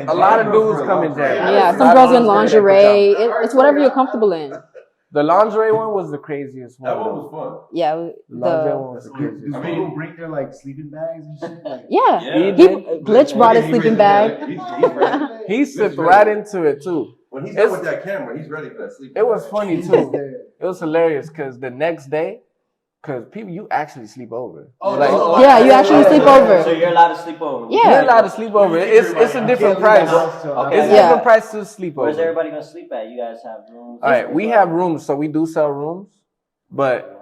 a lot of dudes come in there. Yeah, some girls in lingerie. It's whatever you're comfortable in. The lingerie one was the craziest one. That one though. was fun. Yeah, The lingerie the one was the Do craziest. I one. mean- people bring their like sleeping bags and shit? Like, yeah. Yeah. Glitch brought his sleeping bag. He's ready. He slipped right into it too. When he's It's- done with that camera, he's ready for that sleep. It was funny he's too. there. It was hilarious because the next day, because people, you actually sleep over. Oh, Like, no, Yeah, you actually sleep over. So you're allowed to sleep over. Yeah. you're allowed to sleep over. It's a different price. Okay. It's a Yeah. different price to sleep Where's over. everybody gonna sleep at? You guys have rooms. All right, we have rooms, so we do sell rooms. But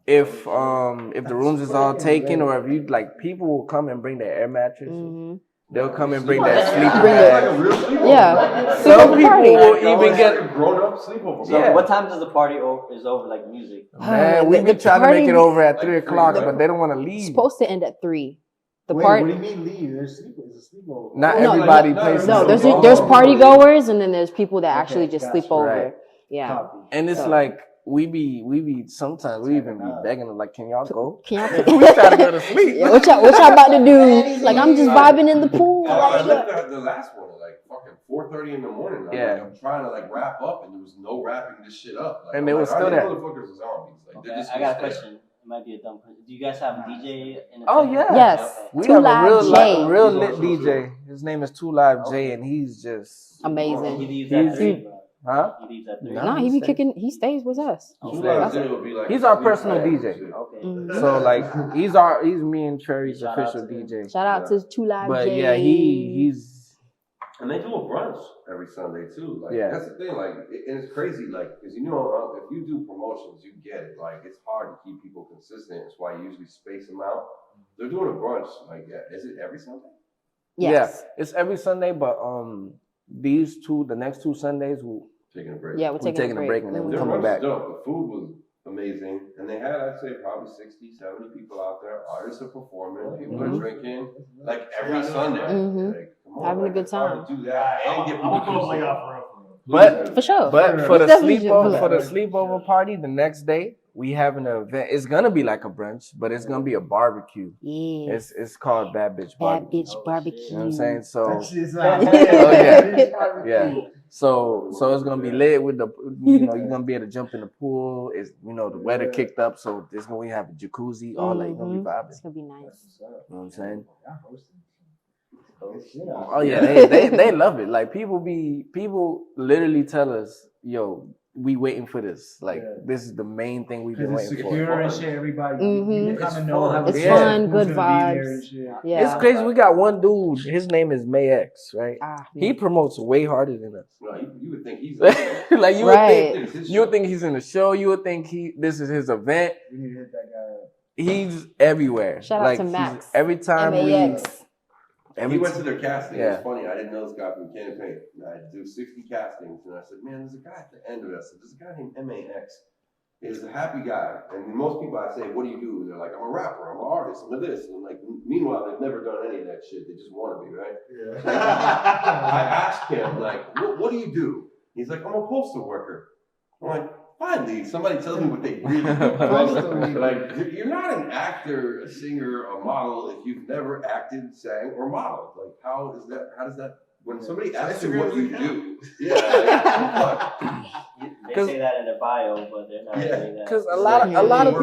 if the rooms is all taken, or if you like, people will come and bring their air mattress. Mhm. They'll come and bring their sleeping Bring bag. Like a real sleepover. Yeah. Some Sleepover people party. will No, even it's get. like a grown-up sleepover. So Yeah. what time does the party is over? Like music. Man, we The been trying to make it party- over at Like 3 o'clock, three, but they don't want to It's leave. supposed to end at 3. The Wait, party. what do you mean leave? There's sleepover. It's a sleepover. Not No, everybody no, plays. No, So there's party goers, and then there's people that actually just gotcha. sleep over. Right. Yeah. Copy. And it's So- like we be sometimes we even be begging them like, can y'all go? Can y'all? We try to go to sleep. Yeah, what y'all about to do? Like, I'm just vibing in the pool. I Like, left the last one at like fucking 4:30 in the morning. Yeah. I'm trying to like wrap up, and there was no wrapping this shit up. Like, And I'm they like, was still "Are these there." Motherfuckers are zombies. Like, Okay, they're just I got a gonna stay. question. It might be a dumb question. Do you guys have DJ in the Oh, tent? yeah. Yes. We Two have a Live J. real He's lit also DJ. His name is 2 Live J, and he's just He Amazing. leaves at He's- 3. huh? He leaves at 3. No. Nah, he be kicking. He stays with us. Two Okay. Live J will be like He's a our sleep personal bag and DJ. shit. Okay. Mhm. So like he's me and Cherry's Shout out official to him. DJ. Shout out to Two Live But J. yeah, he's And they do a brunch every Sunday too. Like Yeah. that's the thing. Like, and it's crazy. Like, because you know, if you do promotions, you get it. Like, it's hard to keep people consistent. It's why you usually space them out. They're doing a brunch. Like, is it every Sunday? Yes. yeah, it's every Sunday, but the next 2 Sundays Taking a break. Yeah, we're we're taking a break and then Mhm. we're Their coming brunch back. is dope. The food was amazing, and they had, I'd say, probably 60, 70 people out there. Artists are performing, people Mhm. are drinking, like every Sunday. Mhm. Like, come on, Having a like, good it's hard to do that and get I'm people gonna pull juiced. play off for real. But For sure. But for the Definitely should pull sleepover party, the next day we have an event. It's gonna be like a brunch, but it's gonna be a barbecue. Yeah. It's called Bad Bitch Bad Barbecue. bitch barbecue. You know what I'm saying? So That shit's like, yeah. So it's gonna be lit with the you're gonna be able to jump in the pool. It's the weather kicked up, so there's gonna have a jacuzzi, all that. You're gonna be Mhm. vibing. It's gonna be nice. You know what I'm saying? Oh Oh yeah, they love it. Like people literally tell us, yo, we waiting for this. Like Yeah. this is the main thing we've been Because it's waiting for. secure and shit. Everybody, Mhm. you kind It's of know fun. how It's Yeah. fun, who's good gonna be there vibes. and shit. Yeah. It's crazy. We got one dude. His name is Mayex, right? Ah, He promotes way harder than us. No, you would think he's Like you Right. would think, you would think he's in the show. You would think this is his event. We need to hit that guy up. He's everywhere. Shout out like to he's- Max. Every time MAX. He went to their casting. Yeah. It's funny. I didn't know this guy from Campaign. I do 60 castings, and I said, "Man, there's a guy at the end of it." I said, "There's a guy named MAX. He's a happy guy." And most people, I say, "What do you do?" And they're like, "I'm a rapper. I'm an artist. I'm a this." And like, meanwhile, they've never done any of that shit. They just want to be, right? I asked him, like, "What do you do?" He's like, "I'm a postal worker." I'm like, Finally, somebody tells me what they really do. Like, you're not an actor, a singer, a model if you've never acted, sang, or modeled. Like, how does that? When somebody asks you what you do, They say that in their bio, but they're not saying that. Because a lot of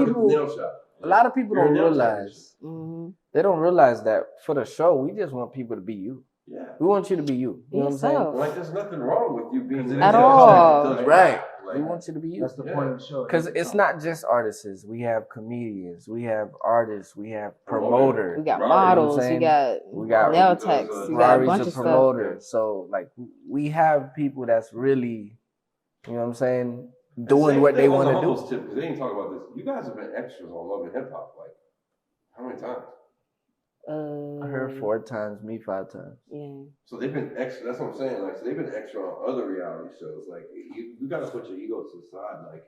people don't realize. Mm-hmm. They don't realize that for the show, we just want people to be you. Yeah. We want you to be you. You know what I'm saying? Like, there's nothing wrong with you being At all. Right. Like, We want you to be you. That's the point of the show. Because it's not just artists. We have comedians. We have artists. We have promoters. We got Right, models. you We know got nail techs. We got a Rari's bunch a of stuff. promoter. So, like, we have people that's really, you know what I'm saying, doing what they want to do. Tip, they ain't talking about this. You guys have been extras on Love and Hip Hop. Like, how many times? I heard 4 times, me 5 times. Yeah. So they've been extra. That's what I'm saying. Like, so they've been extra on other reality shows. Like, you got to put your ego to the side. Like,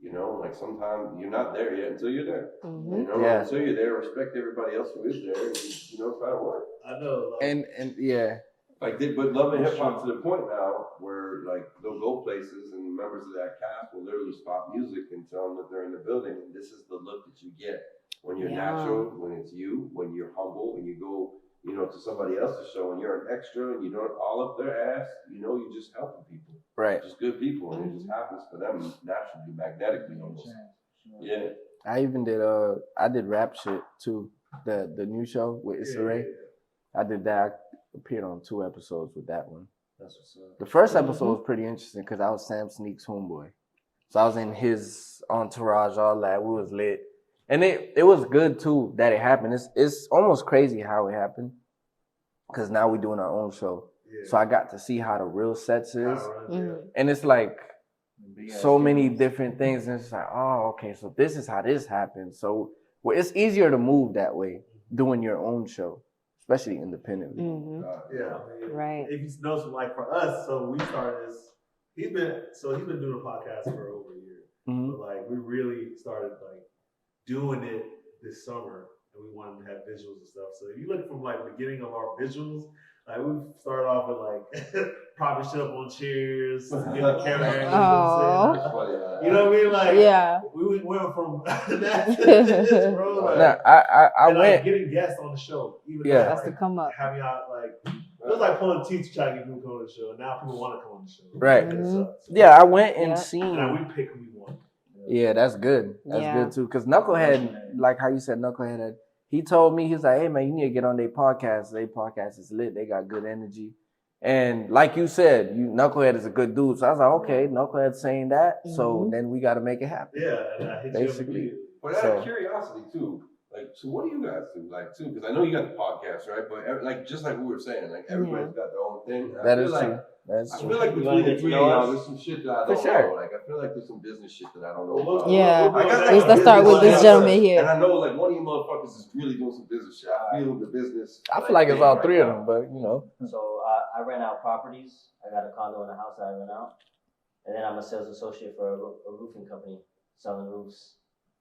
you know, like sometimes you're not there yet until you're there. Mm-hmm. You know, Yeah. until you're there, respect everybody else who is there. And, you know, try to work. I know. Like, And yeah. Like, but Love and Hip Hop to the point now where, like, they'll go places and members of that cast will literally spot music and tell them that they're in the building. And this is the look that you get when you're natural, when it's you, when you're humble, when you go, you know, to somebody else's show and you're an extra and you don't all up their ass, you know, you're just helping people. Right. Just good people. And it just happens for them naturally, magnetically almost. Yeah. I even did I did rap shit too. The new show with Issa Rae. I did that. I appeared on 2 episodes with that one. That's what's up. The first episode was pretty interesting because I was Sam Sneak's homeboy. So I was in his entourage, all that. We was lit. And it was good too that it happened. It's almost crazy how it happened. Because now we're doing our own show. Yeah. So I got to see how the real sets is. Mm-hmm. And it's like so many different things. And it's like, oh, okay, so this is how this happened. So it's easier to move that way, doing your own show, especially independently. Mm-hmm. Yeah, I mean, right. If you know, so like for us, so we started this. He's been doing a podcast for over a year, but like we really started like doing it this summer, and we wanted to have visuals and stuff. So if you look from like the beginning of our visuals, like we started off with like propping shit up on chairs, getting the camera angles. You know what I mean? Like, yeah, we went from that to this, bro. Like, I went getting guests on the show. Even that's to come up. Having out like it was like pulling teeth to try to get people to come on the show. And now people want to come on the show. Right. So, yeah, I went and seen. And we pick who we want. Yeah, that's good. That's good too. Because Knucklehead, like how you said, Knucklehead, he told me, he was like, hey man, you need to get on their podcast. Their podcast is lit. They got good energy. And like you said, Knucklehead is a good dude. So I was like, okay, Knucklehead's saying that. So then we got to make it happen. Yeah, and I hit basically. You. But out of curiosity too, like, so what do you guys do? Like, too, because I know you got the podcast, right? But like, just like we were saying, like everybody's got their own thing. That is true. I feel like between the three of y'all, there's some shit that I don't know. Like, I feel like there's some business shit that I don't know about. Yeah. Let's start with this gentleman here. And I know, like, one of you motherfuckers is really doing some business shit. I feel the business. I feel like it's all 3 of them, but you know. So I rent out properties. I got a condo and a house that I rent out. And then I'm a sales associate for a roofing company selling roofs,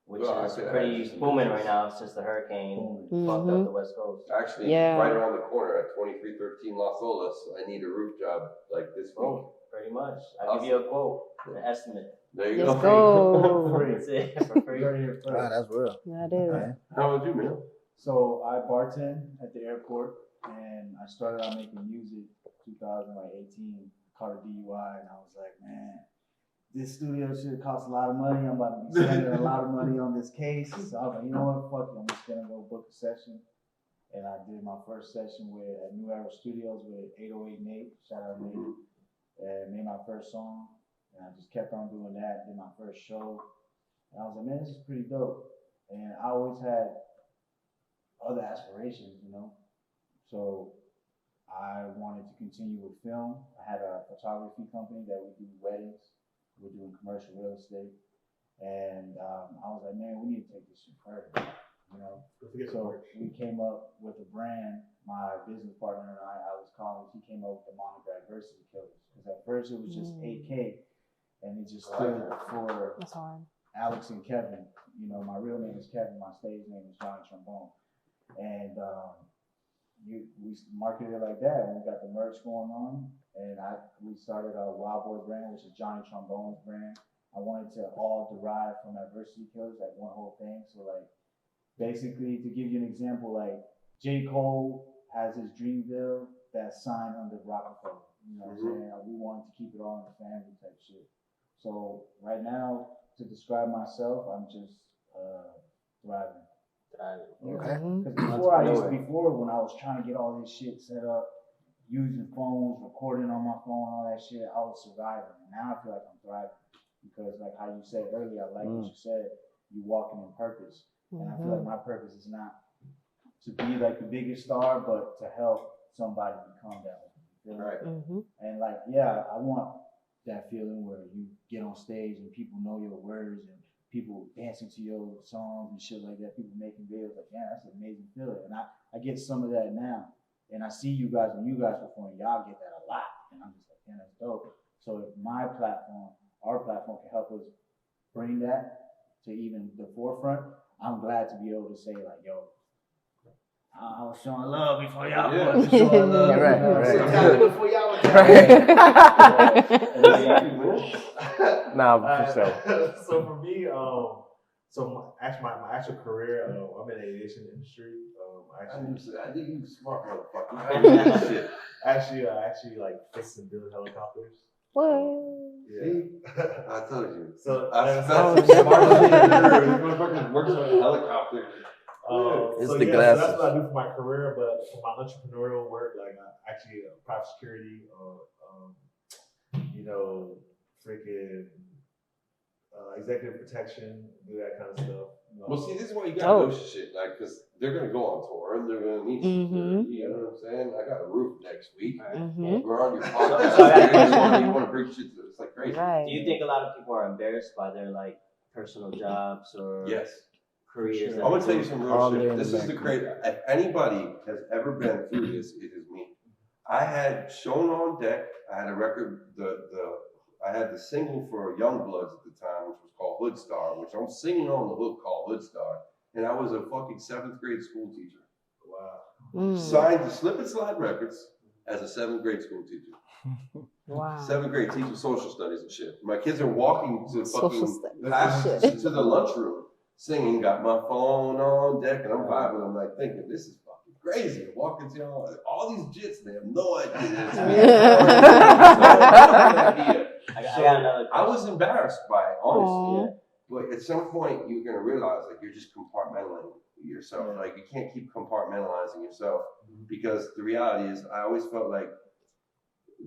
which is pretty booming right now since the hurricane fucked up the West Coast. Actually, right around the corner at 2313 Las Olas, I need a roof job like this week. Pretty much. I'll give you a quote, an estimate. There you Let's go. That's it, for free. Wow, that's real. That is. How about you, man? So I bartend at the airport, and I started out making music 2018, caught a DUI, and I was like, man, this studio shit costs a lot of money. I'm about to be spending a lot of money on this case. So I was like, you know what, fuck it. I'm just gonna go book a session. And I did my first session at New Era Studios with 808 Nate. Shout out Nate. And made my first song. And I just kept on doing that. Did my first show. And I was like, man, this is pretty dope. And I always had other aspirations, you know. So I wanted to continue with film. I had a photography company that would do weddings. We're doing commercial real estate. And I was like, man, we need to take this shit further, you know? So we came up with a brand. My business partner and I was calling, he came up with the moniker Adversity Killers. Because at first it was just AK, and it just stood for Alex and Kevin. You know, my real name is Kevin, my stage name is Johnny Trumbone. And we marketed it like that, and we got the merch going on. And we started a Wild Boy brand, which is Johnny Trumbone's brand. I wanted to all derive from adversity killers, like one whole thing. So like, basically, to give you an example, like J. Cole has his Dreamville that's signed under Rockefeller. You know what I'm saying? We wanted to keep it all in the family type shit. So right now, to describe myself, I'm just thriving. Okay. Because before when I was trying to get all this shit set up, using phones, recording on my phone, all that shit, I was surviving. And now I feel like I'm thriving. Because like how you said earlier, I like what you said, you walking in purpose. And I feel like my purpose is not to be like the biggest star, but to help somebody become that one. You feel Right. And like, yeah, I want that feeling where you get on stage and people know your words and people dancing to your songs and shit like that, people making videos, like, yeah, that's an amazing feeling. And I get some of that now. And I see you guys, when you guys perform, y'all get that a lot. And I'm just like, yeah, that's dope. So if my platform, our platform can help us bring that to even the forefront, I'm glad to be able to say like, yo, I was showing love before y'all was showing love. Right. Before y'all was Nah, for sure. So for me, so my actual career, I'm in the aviation industry. I think you smart motherfucker. Actually, like fix and build helicopters. What? Yeah. I told you. So Smart motherfucker works on a helicopter. It's so the yeah, glasses. so that's what I do for my career, but for my entrepreneurial work, like actually private security, freaking executive protection, do that kind of stuff. Well, see, this is why you gotta know shit, like, because they're gonna go on tour and they're gonna need you. You know what I'm saying? I got a roof next week. We're on your podcast. You want to bring shit to it's like crazy. Right. Do you think a lot of people are embarrassed by their like personal jobs or careers? I'm gonna tell you some real shit. This is the crazy. If anybody has ever been through this, it is me. I had Shown on Deck. I had a record. I had the single for Youngbloods at the time, which was called Hood Star, which I'm singing on the hook called Hood Star. And I was a fucking 7th grade school teacher. Wow. Signed to Slip and Slide Records as a 7th grade school teacher. Wow. 7th grade teaching social studies and shit. My kids are walking to to the lunchroom singing, got my phone on deck, and I'm vibing. I'm like thinking, this is fucking crazy. I'm walking to all these jits, they have no idea. I was embarrassed by it, honestly. But at some point, you're going to realize like you're just compartmentalizing yourself. Like you can't keep compartmentalizing yourself because the reality is I always felt like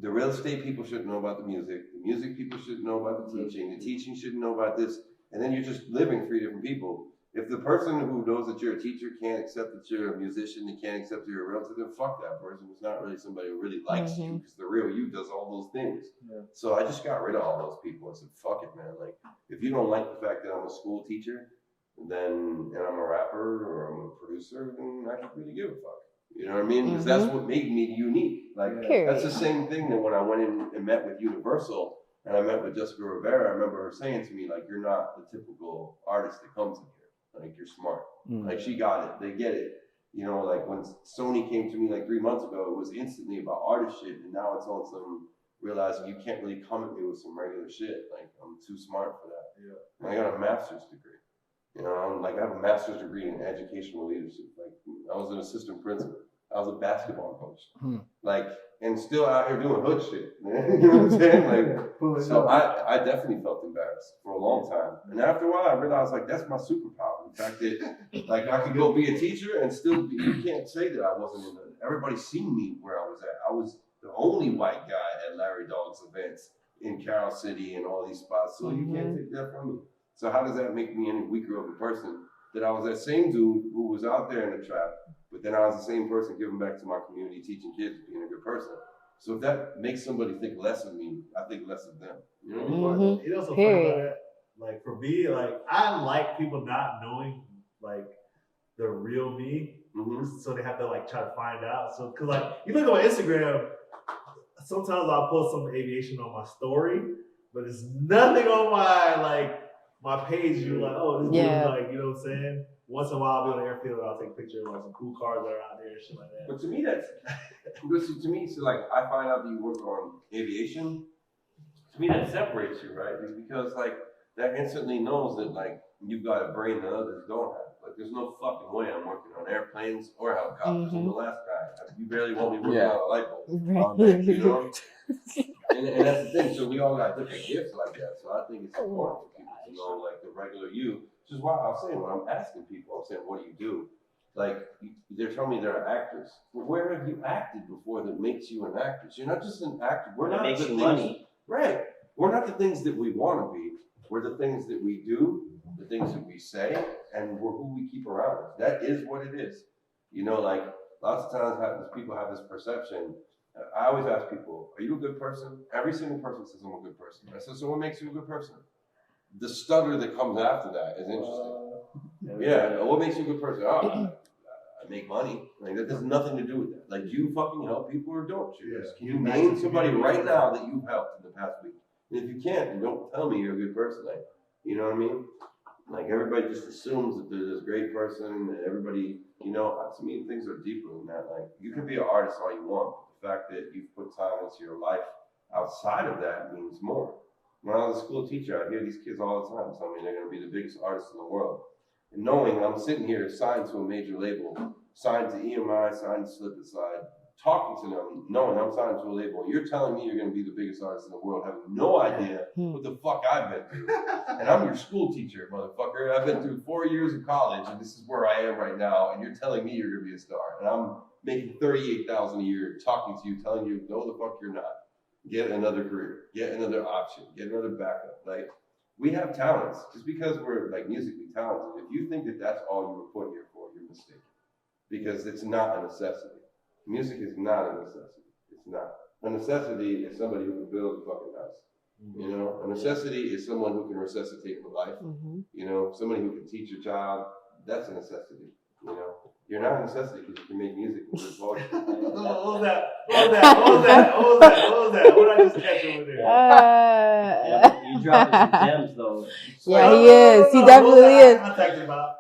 the real estate people shouldn't know about the music people shouldn't know about the teaching shouldn't know about this. And then you're just living 3 different people. If the person who knows that you're a teacher can't accept that you're a musician and can't accept that you're a realtor, then fuck that person. It's not really somebody who really likes you because the real you does all those things. So I just got rid of all those people and said, fuck it, man. Like, if you don't like the fact that I'm a school teacher, and I'm a rapper or I'm a producer, then I don't really give a fuck. You know what I mean? Because that's what made me unique. Like, that's the same thing that when I went in and met with Universal, and I met with Jessica Rivera, I remember her saying to me, like, you're not the typical artist that comes in here. Like, you're smart. Like, she got it. They get it. You know, like, when Sony came to me, like, 3 months ago, it was instantly about artist shit. And now it's on some realizing you can't really come at me with some regular shit. Like, I'm too smart for that. And I got a master's degree. You know, like, I have a master's degree in educational leadership. Like, I was an assistant principal. I was a basketball coach. Like, and still out here doing hood shit, man. You know what I'm saying? Like, so I definitely felt embarrassed for a long time. And after a while, I realized, like, that's my superpower. The fact that, like, I could go be a teacher and still be, you can't say that I wasn't in the, everybody's seen me where I was at. I was the only white guy at Larry Dogg's events in Carroll City and all these spots. So you can't take that from me. So how does that make me any weaker of a person? That I was that same dude who was out there in the trap, but then I was the same person giving back to my community, teaching kids, being a good person. So if that makes somebody think less of me, I think less of them. You know what I mean? You know what's so funny about that? Like for me, like I like people not knowing like the real me, so they have to like try to find out. So because like you look at my Instagram, sometimes I'll post some aviation on my story, but it's nothing on my page. You're like, oh, this dude like, you know what I'm saying? Once in a while, I'll be on the airfield and I'll take a picture of like some cool cars that are out there and shit like that. But to me, to me, so like I find out that you work on aviation. To me, that separates you, right? Because like that instantly knows that like you've got a brain that others don't have. Like there's no fucking way I'm working on airplanes or helicopters. I'm the last guy. You barely want me working on a light bulb all day, you know? And that's the thing. So we all got different gifts like that. So I think it's important for people to know like the regular you. Which is why I was saying when I'm asking people, I'm saying, what do you do? Like they're telling me they're actors. Well, where have you acted before that makes you an actress? You're not just an actor. We're not makes the you things, money. right? We're not the things that we want to be. We're the things that we do, the things that we say, and we're who we keep around us. That is what it is. You know, like lots of times people have this perception. I always ask people, are you a good person? Every single person says I'm a good person. I said, so what makes you a good person? The stutter that comes after that is interesting. Yeah, what makes you a good person? Oh, I make money. Like that has nothing to do with that. Like, do you fucking help people or don't you? Yeah. Can you name somebody right now that you've helped in the past week? And if you can't, then don't tell me you're a good person. Like, you know what I mean? Like everybody just assumes that they're this great person, and everybody, you know, to me things are deeper than that. Like you can be an artist all you want, but the fact that you've put time into your life outside of that means more. When I was a school teacher, I hear these kids all the time tell me they're going to be the biggest artists in the world. And knowing I'm sitting here signed to a major label, signed to EMI, signed to Slip Aside, talking to them, knowing I'm signed to a label, and you're telling me you're going to be the biggest artist in the world, having no idea what the fuck I've been through. And I'm your school teacher, motherfucker. I've been through 4 years of college, and this is where I am right now, and you're telling me you're going to be a star. And I'm making $38,000 a year talking to you, telling you, no, the fuck you're not. Get another career, get another option, get another backup. Like, we have talents. Just because we're like musically talented, if you think that that's all you were put here for, you're mistaken. Because it's not a necessity. Music is not a necessity. It's not. A necessity is somebody who can build a fucking house. You know, a necessity is someone who can resuscitate your life. You know, somebody who can teach your child. That's a necessity. You know, you're not a necessity because you can make music and good poetry. What was that? What did I just catch over there? You dropping some gems though. Yeah, he is. He definitely is. I'm talking about.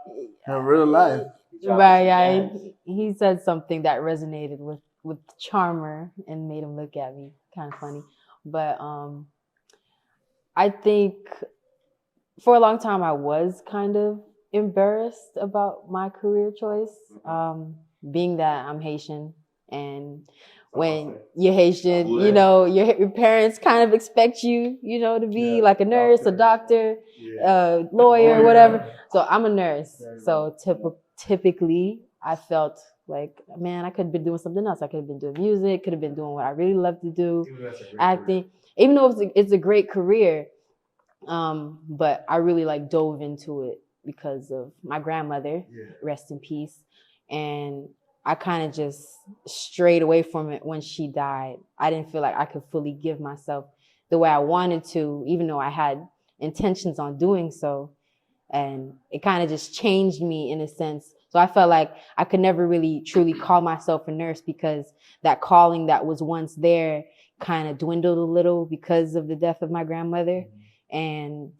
In real life. Right, yeah. He said something that resonated with Charmer and made him look at me. Kind of funny. But I think for a long time I was kind of embarrassed about my career choice. Being that I'm Haitian, and when you're Haitian, you know, your parents kind of expect you, you know, to be like a nurse, a doctor, lawyer, whatever. So I'm a nurse. So typically I felt like, man, I could have been doing something else. I could have been doing music, could have been doing what I really love to do, acting, even though it's a great career. But I really like dove into it because of my grandmother, rest in peace. And I kind of just strayed away from it when she died. I didn't feel like I could fully give myself the way I wanted to, even though I had intentions on doing so. And it kind of just changed me in a sense. So I felt like I could never really truly call myself a nurse because that calling that was once there kind of dwindled a little because of the death of my grandmother. And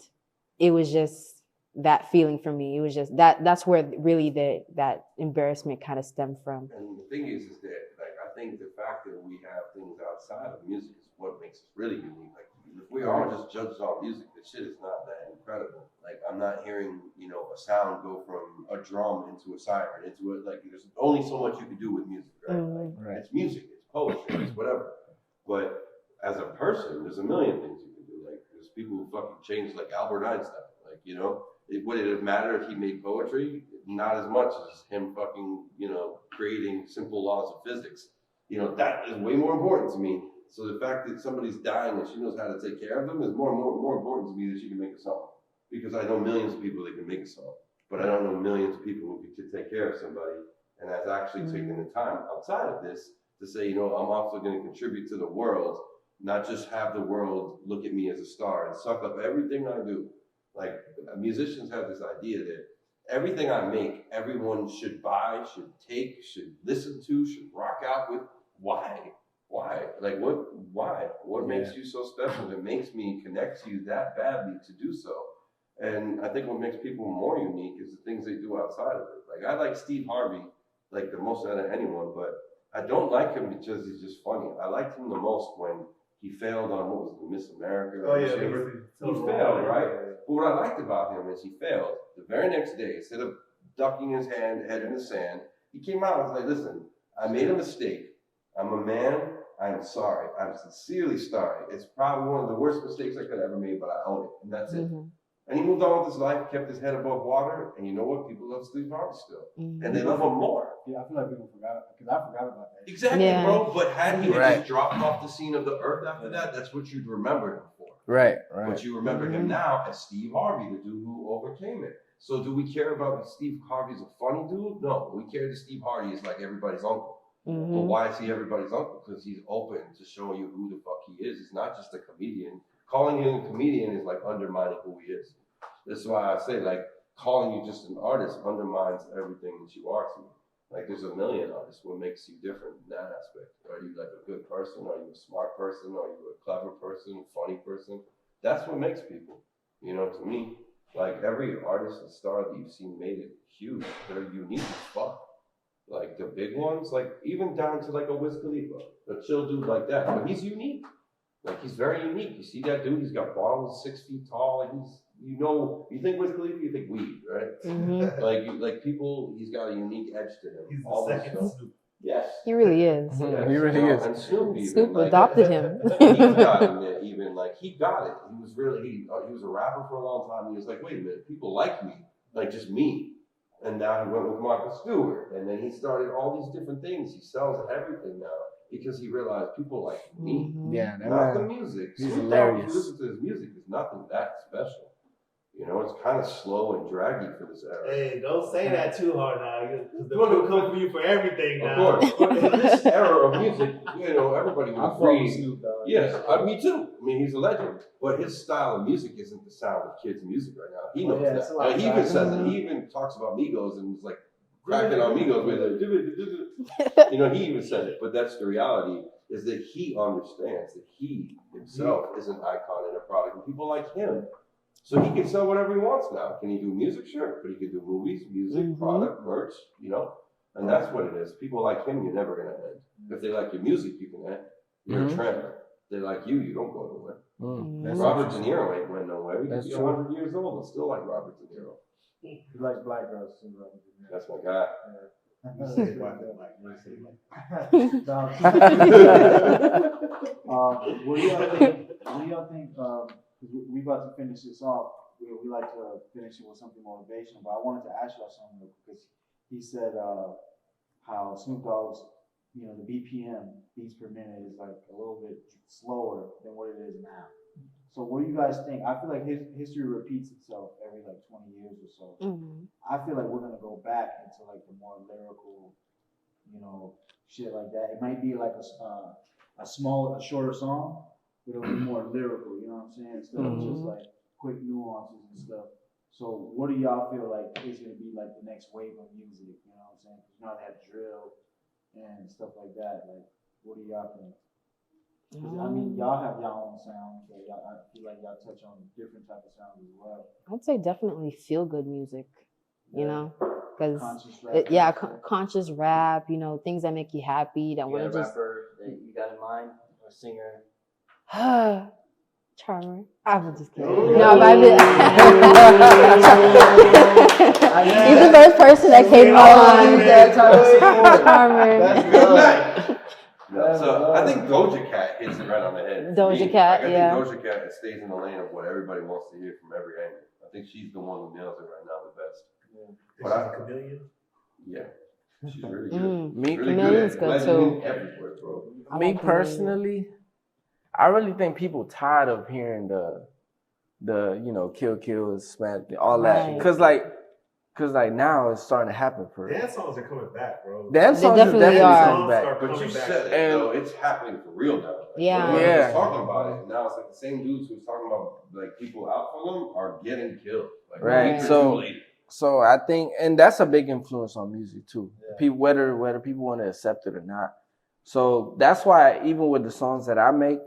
it was just that feeling for me. It was just that's where really that embarrassment kind of stemmed from. And the thing is that like I think the fact that we have things outside of music is what makes us really unique. Like if we all just judged on music, the shit is not that incredible. Like I'm not hearing, you know, a sound go from a drum into a siren, into it. Like there's only so much you can do with music, right? Like, it's music, it's poetry, it's whatever. But as a person, there's a million things you can do. Like there's people who fucking changed, like Albert Einstein. Like, you know, would it matter if he made poetry? Not as much as him fucking, you know, creating simple laws of physics. You know, that is way more important to me. So the fact that somebody's dying and she knows how to take care of them is more important to me than she can make a song. Because I know millions of people that can make a song, but I don't know millions of people who can take care of somebody and has actually taken the time outside of this to say, you know, I'm also going to contribute to the world, not just have the world look at me as a star and suck up everything I do. Like musicians have this idea that everything I make, everyone should buy, should take, should listen to, should rock out with. Why? Like why? What makes you so special that makes me connect to you that badly to do so? And I think what makes people more unique is the things they do outside of it. Like I like Steve Harvey like the most out of anyone, but I don't like him because he's just funny. I liked him the most when he failed on what was the Miss America. Oh yeah, he failed, right? But what I liked about him is he failed. The very next day, instead of ducking his head in the sand, he came out and was like, listen, I made a mistake. I'm a man. I'm sorry. I'm sincerely sorry. It's probably one of the worst mistakes I could have ever made, but I own it. And that's it. And he moved on with his life, kept his head above water. And you know what? People love Steve Harvey still. And they love him more. Yeah, I feel like people forgot, because I forgot about that. Exactly, bro. But had he just dropped off the scene of the earth after that, that's what you'd remember him for. Right. But you remember him now as Steve Harvey, the dude who overcame it. So do we care about if Steve Harvey's a funny dude? No. We care that Steve Harvey is like everybody's uncle. But why is he everybody's uncle? Because he's open to showing you who the fuck he is. He's not just a comedian. Calling him a comedian is like undermining who he is. That's why I say, like, calling you just an artist undermines everything that you are to me. Like, there's a million artists. What makes you different in that aspect? Are you like a good person? Are you a smart person? Are you a clever person? Funny person? That's what makes people. You know, to me, like every artist and star that you've seen made it huge. They're unique as fuck. Like the big ones, like even down to like a Wiz Khalifa, a chill dude like that. But he's unique. Like he's very unique. You see that dude? He's got balls 6 feet tall. And he's, you know, you think Wiz Khalifa, you think weed, right? Like people, he's got a unique edge to him. He's the second Snoop. Yes. He really is. Yes. He really is. And Snoop even. Snoop like, adopted him. He got him there, even like he got it. He was really he was a rapper for a long time. He was like, wait a minute, people like me, like just me. And now he went with Martha Stewart, and then he started all these different things. He sells everything now because he realized people like me, Yeah, that not the man. music. He's Snoop hilarious. Dogg, you listen to his music, is nothing that special. You know, it's kind of slow and draggy for this era. Hey, don't say that too hard now, because the people come for you for everything now. Of course, in this era of music, you know, everybody would agree. Snoop Dogg. Yes, me too. I mean, he's a legend, but his style of music isn't the sound of kids' music right now. He knows that. He even says it. He even talks about Migos and was like cracking on Migos with it. You know, he even said it. But that's the reality: is that he understands that he himself is an icon and a product, and people like him. So he can sell whatever he wants now. Can he do music? Sure. But he can do movies, music, product, merch, you know? And that's what it is. People like him, you're never going to end. If they like your music, you can end. You're a trend. If they like you, you don't go nowhere. Robert De Niro ain't went nowhere. He could be 100 years old and still like Robert De Niro. He likes black girls too, Robert De Niro. That's my guy. You say black, like, you say What do y'all think? We about to finish this off. We like to finish it with something motivational, but I wanted to ask y'all something because he said how Snoop Dogg's, you know, the BPM, beats per minute, is like a little bit slower than what it is now. So what do you guys think? I feel like history repeats itself every like 20 years or so. I feel like we're gonna go back into like the more lyrical, you know, shit like that. It might be like a shorter song, but it'll be more lyrical. You know what I'm saying? Instead of just like quick nuances and stuff. So what do y'all feel like is gonna be like the next wave of music? You know what I'm saying? Because now they have drill and stuff like that. Like, what do y'all think? I mean, y'all have y'all own sound, so I feel like y'all touch on different type of sounds as well. I'd say definitely feel good music, you know, because conscious rap, you know, things that make you happy, that want to just. Rapper that you got in mind, or a singer? Charmer. I was just kidding. No, but he's the first person that came to my mind. Charmer. So I think Doja Cat hits it right on the head. Doja Cat, I think Doja Cat stays in the lane of what everybody wants to hear from every angle. I think she's the one who nails it right now the best. Is she a chameleon? Yeah, she's really good. Me, really Chameleon's good too. Everywhere, bro. Me personally, I really think people tired of hearing the you know, kill, smash, all that. Cause like now it's starting to happen for real. Dance songs are coming back, bro. Dance songs definitely definitely are. coming back. But you said it, though, it's happening for real now. Like, Yeah. everybody was talking about it. Now it's like the same dudes who was talking about like people out for them are getting killed. Like, Right. weeks or So- too late. So I think, and that's a big influence on music too. Yeah. People, whether people want to accept it or not. So that's why even with the songs that I make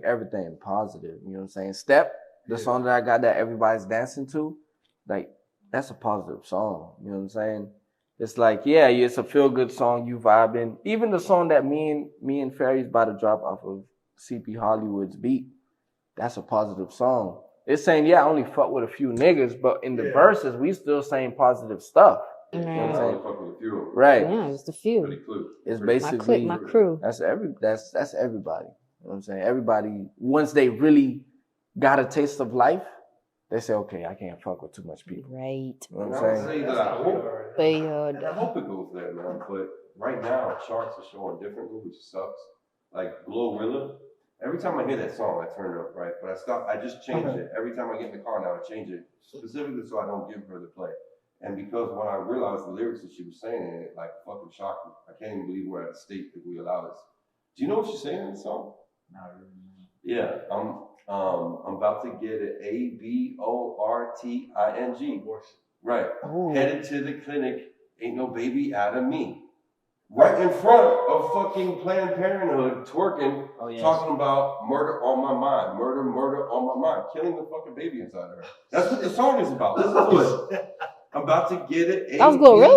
everything positive. You know what I'm saying? Step, the song that I got that everybody's dancing to, like that's a positive song. You know what I'm saying? It's like, yeah, it's a feel good song. You vibing. Even the song that me and Fairy's about to drop off of CP Hollywood's beat, that's a positive song. it's saying, yeah, I only fuck with a few niggas, but in the verses, we still saying positive stuff. You know what I'm saying? Fucking with a few. Right. Yeah, it's the few. Pretty clear. It's Pretty basically my crew. That's everybody. You know what I'm saying? Everybody, once they really got a taste of life, they say, okay, I can't fuck with too much people. Right. You know And what I I'm would saying? say that I hope it goes there, man. But right now, charts are showing differently, which sucks. Like Glorilla, every time I hear that song, I turn it up, right? But I just change it. Every time I get in the car now, I change it specifically so I don't give her the play. And because when I realized the lyrics that she was saying in it, like fucking shocked me. I can't even believe we're at a state that we allow this. Do you know what she's saying in the song? Not really. Yeah, I'm about to get an aborting. Right. Ooh. Headed to the clinic, ain't no baby out of me. Right in front of fucking Planned Parenthood, twerking, talking about murder on my mind, murder on my mind, killing the fucking baby inside of her. That's what the song is about. Listen to it. I'm about to get it. aborting.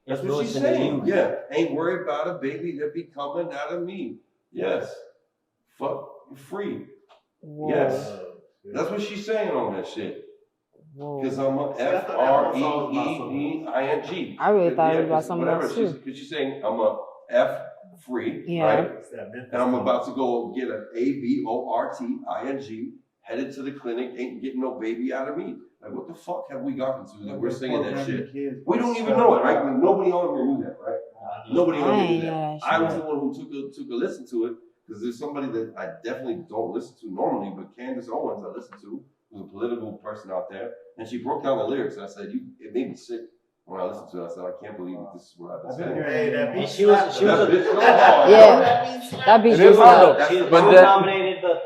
That's what she's saying. Yeah. Ain't worried about a baby that be coming out of me. Yes. Fuck free. Whoa. Yes. That's what she's saying on that shit. Because I'm a FREEDING. I really thought it was about something else too. Because she's saying I'm a F free, right? And I'm about to go get an ABORTING, headed to the clinic, ain't getting no baby out of me. Like, what the fuck have we gotten to that we're singing that shit? We don't even know it, right? Nobody on here knew that, right? Nobody on here knew that. I was the one who took a listen to it, because there's somebody that I definitely don't listen to normally, but Candace Owens I listen to, who's a political person out there, and she broke down the lyrics, and I said, it made me sick when I listened to it. I said, I can't believe this is what I've been saying. Hey, that bitch. She was That bitch go hard. Yeah. That bitch was hard. She was nominated the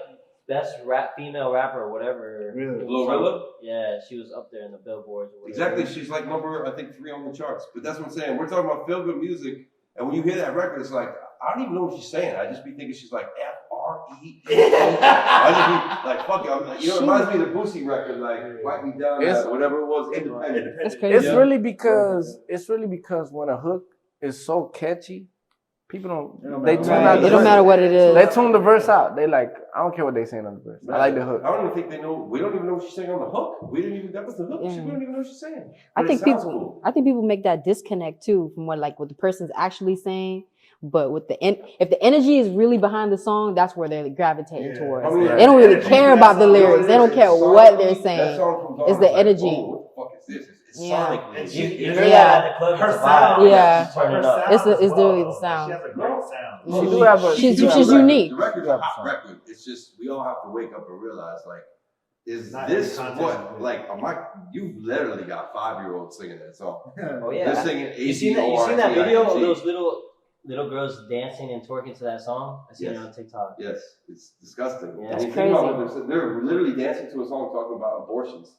best female rapper or whatever. Really? Glorilla? Yeah, she was up there in the billboards or whatever. Exactly, she's like number, I think, 3 on the charts. But that's what I'm saying. We're talking about feel-good music, and when you hear that record, it's like, I don't even know what she's saying. I just be thinking she's like FRE. I just be like, fuck it. You know, it reminds me of the Boosie record, like, wipe me down, whatever it was, independent. That's crazy. It's really because when a hook is so catchy, people don't It don't matter what it is. They tune the verse out. They like, I don't care what they saying on the verse. I like the hook. I don't even think they know. We don't even know what she's saying on the hook. That was the hook. We don't even know what she's saying. I But think it sounds people cool. make that disconnect too from what the person's actually saying. But with if the energy is really behind the song, that's where they're gravitating towards. They don't really care about the lyrics. They don't care what they're saying. It's the energy. Oh, what the fuck is this? It's Yeah. sonic. You hear that at the club, Her it's a sound. vibe. Yeah. You turn it up. It's literally the sound. She has a great sound. She do have a. She's The unique. The record's a hot record. It's just we all have to wake up and realize, like, is this what? Like, you literally got 5-year-olds singing that song. Oh yeah. They're singing You seen that video of ABORTING. those little girls dancing and twerking to that song? I seen it on TikTok. Yes, it's disgusting. Yeah. And That's you think about crazy. it, they're literally dancing to a song talking about abortions.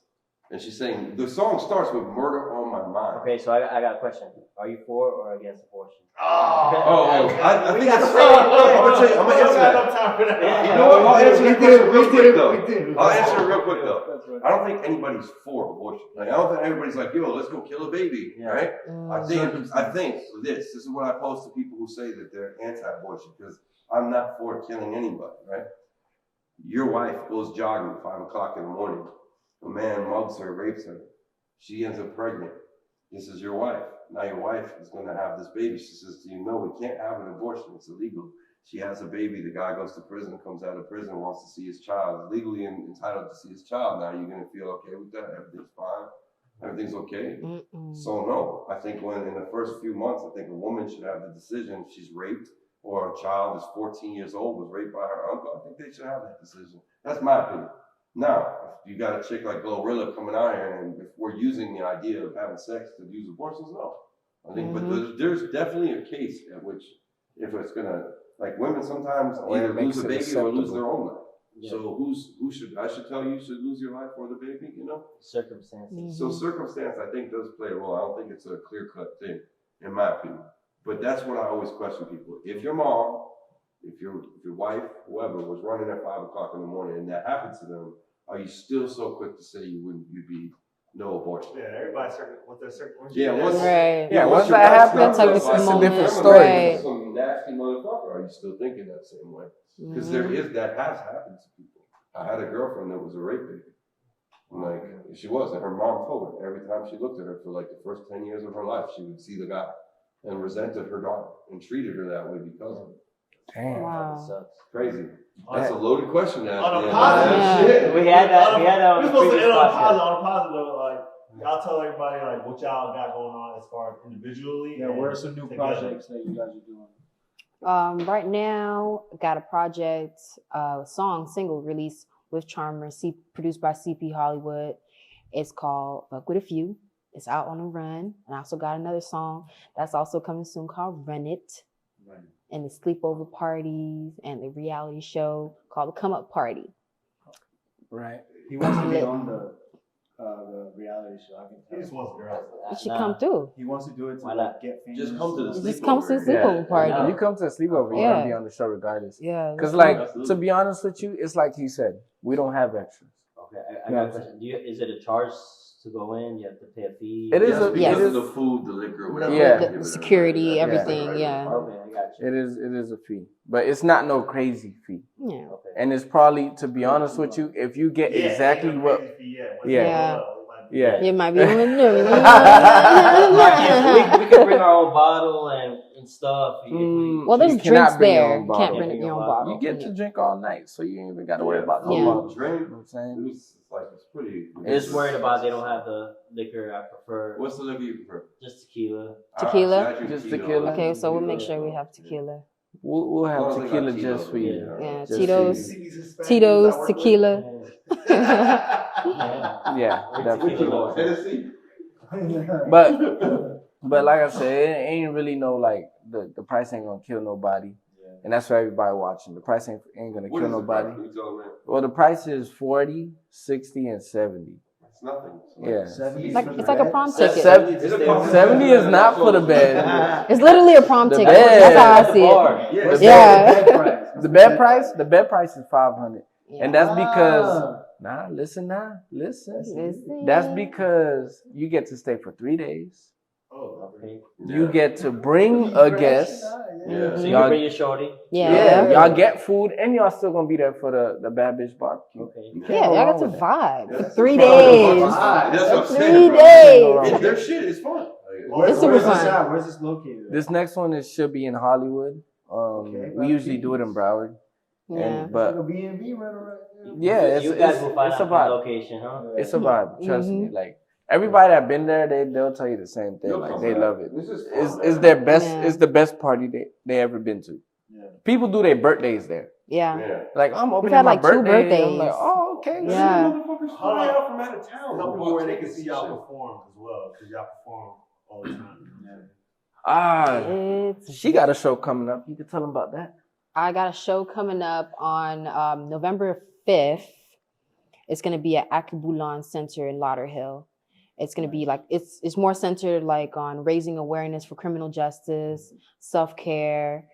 And she's saying, the song starts with murder on my mind. Okay, so I got a question. Are you for or against abortion? I think it's I'm gonna answer that. You know what? I'll answer that question real quick though. I'll answer it real quick though. I don't think anybody's for abortion. Like, I don't think everybody's like, yo, let's go kill a baby, right? I think this is what I pose to people who say that they're anti-abortion, because I'm not for killing anybody, right? Your wife goes jogging at 5 o'clock in the morning. A man mugs her, rapes her. She ends up pregnant. This is your wife. Now your wife is going to have this baby. She says to you, no, we can't have an abortion. It's illegal. She has a baby. The guy goes to prison, comes out of prison, wants to see his child. Is legally entitled to see his child. Now you're going to feel okay with that. Everything's fine. Everything's okay. So no, I think when in the first few months, I think a woman should have the decision. If she's raped or a child is 14 years old, was raped by her uncle, I think they should have that decision. That's my opinion. Now, if you got a chick like Glorilla coming out here, and if we're using the idea of having sex to use abortions, no. I think, but there's definitely a case at which, if it's gonna, like, women sometimes either lose a baby or lose their own life. Yeah. So who should I should tell you should lose your life or the baby? You know, Circumstances. So circumstance, I think, does play a role. I don't think it's a clear-cut thing, in my opinion. But that's what I always question people. If your mom, if your wife, whoever, was running at 5 o'clock in the morning and that happened to them, are you still so quick to say you'd be no abortion? Yeah, everybody's with their certain. Once that happens, it's a different story. Right. Some nasty motherfucker. Are you still thinking that same way? Because that has happened to people. I had a girlfriend that was a rape baby. Like, she was, and her mom told her every time she looked at her for like the first 10 years of her life, she would see the guy and resented her daughter and treated her that way because of it. Damn. Wow. Crazy. That's a loaded question to ask. On a positive shit. We had that on We're the supposed to previous end on a podcast. positive note. Like, y'all tell everybody like what y'all got going on as far as individually. Yeah, what are some new together. projects that you guys are doing? Right now, got a project, single released with Charm3r, produced by CP Hollywood. It's called Fuck With A Few. It's out on the run. And I also got another song that's also coming soon called Run It. Right. And the sleepover parties and the reality show called The Come Up Party. Right. He wants to be on the reality show. I can He tell. just wants girls. You should come through. He wants to do it to Why not? like, get famous. Just come to the It just comes to the sleepover. sleepover party. You come to a sleepover, you're Yeah. gonna be on the show regardless. Yeah. Because, that's like, Absolutely. to be honest with you, it's like he said, we don't have extras. Okay, I got a question. Is it a charge to go in? You have to pay a fee? It is Yes, a- because it of the food, the liquor, whatever. Yeah. they give The it security, everybody. everything, yeah. Okay, I got you. It is a fee, but it's not no crazy fee. Yeah. Okay. And it's probably, to be honest with you, if you get exactly what, Yeah. yeah. It might be on the we can bring our own bottle and stuff. Well, there's You cannot drinks bring your there. own You bottle. can't bring your own bottle. You get to drink all night, so you ain't even got to worry about no Yeah. bottle. Drink. You know what I'm saying? It's like, it's pretty. Just worried about they don't have the liquor. I prefer What's the liquor you prefer? just tequila. Tequila? I drink Just tequila? Okay, so we'll make sure we have tequila. We'll have Well, they got tequila Tito's, just for you. Yeah, Just Tito's. for you. Tito's, tequila. Yeah, definitely. Tequila. Tennessee? But like I said, it ain't really no like the price ain't gonna kill nobody, and that's for everybody watching. The price ain't gonna What kill is the nobody. price? Can you tell me? Well, the price is 40, 60, and 70. It's nothing. Yeah. 70 It's like, for the it's like a bed? prom ticket. 70 is not for the bed. It's literally a prom The ticket. bed. That's how I see it. Yeah. What's the bed price? The bed price is 500, and that's because Ah. listen. Listen. That's because you get to stay for 3 days. Okay. You get to bring a guest. Yeah. So you Y'all- can bring your shorty. Yeah. Y'all get food, and y'all still gonna be there for the bad bitch barbecue. Okay. You can't Yeah, go y'all wrong got to with that. vibe. That's 3 the days. That's what I'm 3 saying, bro. days. It's their shit. It's fun. It's super Where's this fun. at? Where's this located? at? This next one should be in Hollywood. Okay, We usually do it in Broward. Yeah. It's But like a B&B rental right there. yeah, You guys will find it's a out the vibe. location, huh? It's a vibe. Trust me. Mhm. Like everybody that been there, they'll tell you the same thing. You'll Like come they back. love it. This is It's fun, it's man. their best. Yeah. It's the best party they ever been to. Yeah. People do their birthdays there. Yeah. Yeah. Like I'm opening had, my like, 2 birthday. I'm like, birthdays. oh okay. Yeah. Motherfuckers fly out from out of town. Tell people where they can see y'all Shit. perform as well, because y'all perform all the time. It's She got a show coming up. You can tell them about that. I got a show coming up on November 5th. It's going to be at Akibulan Center in Lauderhill. It's going to be like, it's more centered like on raising awareness for criminal justice, self-care,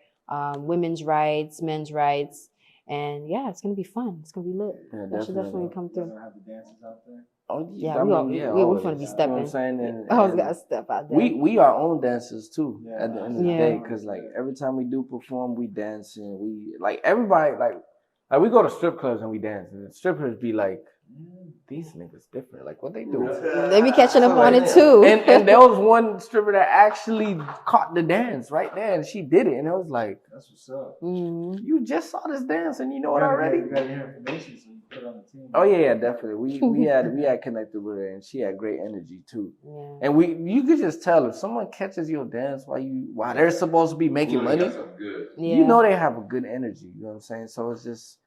women's rights, men's rights. And yeah, it's going to be fun. It's going to be lit. Yeah, That should definitely come You guys through. don't have the dances out there? Oh Yeah, I we mean, all- we always. finna be You know stepping. what I'm saying? And, I was and got to step out there. we are own dancers too. Yeah. At the end of the Yeah. day, because like every time we do perform, we dance and we like everybody like we go to strip clubs and we dance and the strippers be like, these niggas different. Like what they do? They be catching up on it too. And there was one stripper that actually caught the dance right there, and she did it, and it was like, That's what's up. Mhm. you just saw this dance and you know it You already. got your information, so you put it on the team. Oh yeah, definitely. We had connected with her, and she had great energy too. Yeah. And you could just tell if someone catches your dance while they're supposed to be making Ooh, money, that's some good. Yeah. you know they have a good energy. You know what I'm saying? So it's just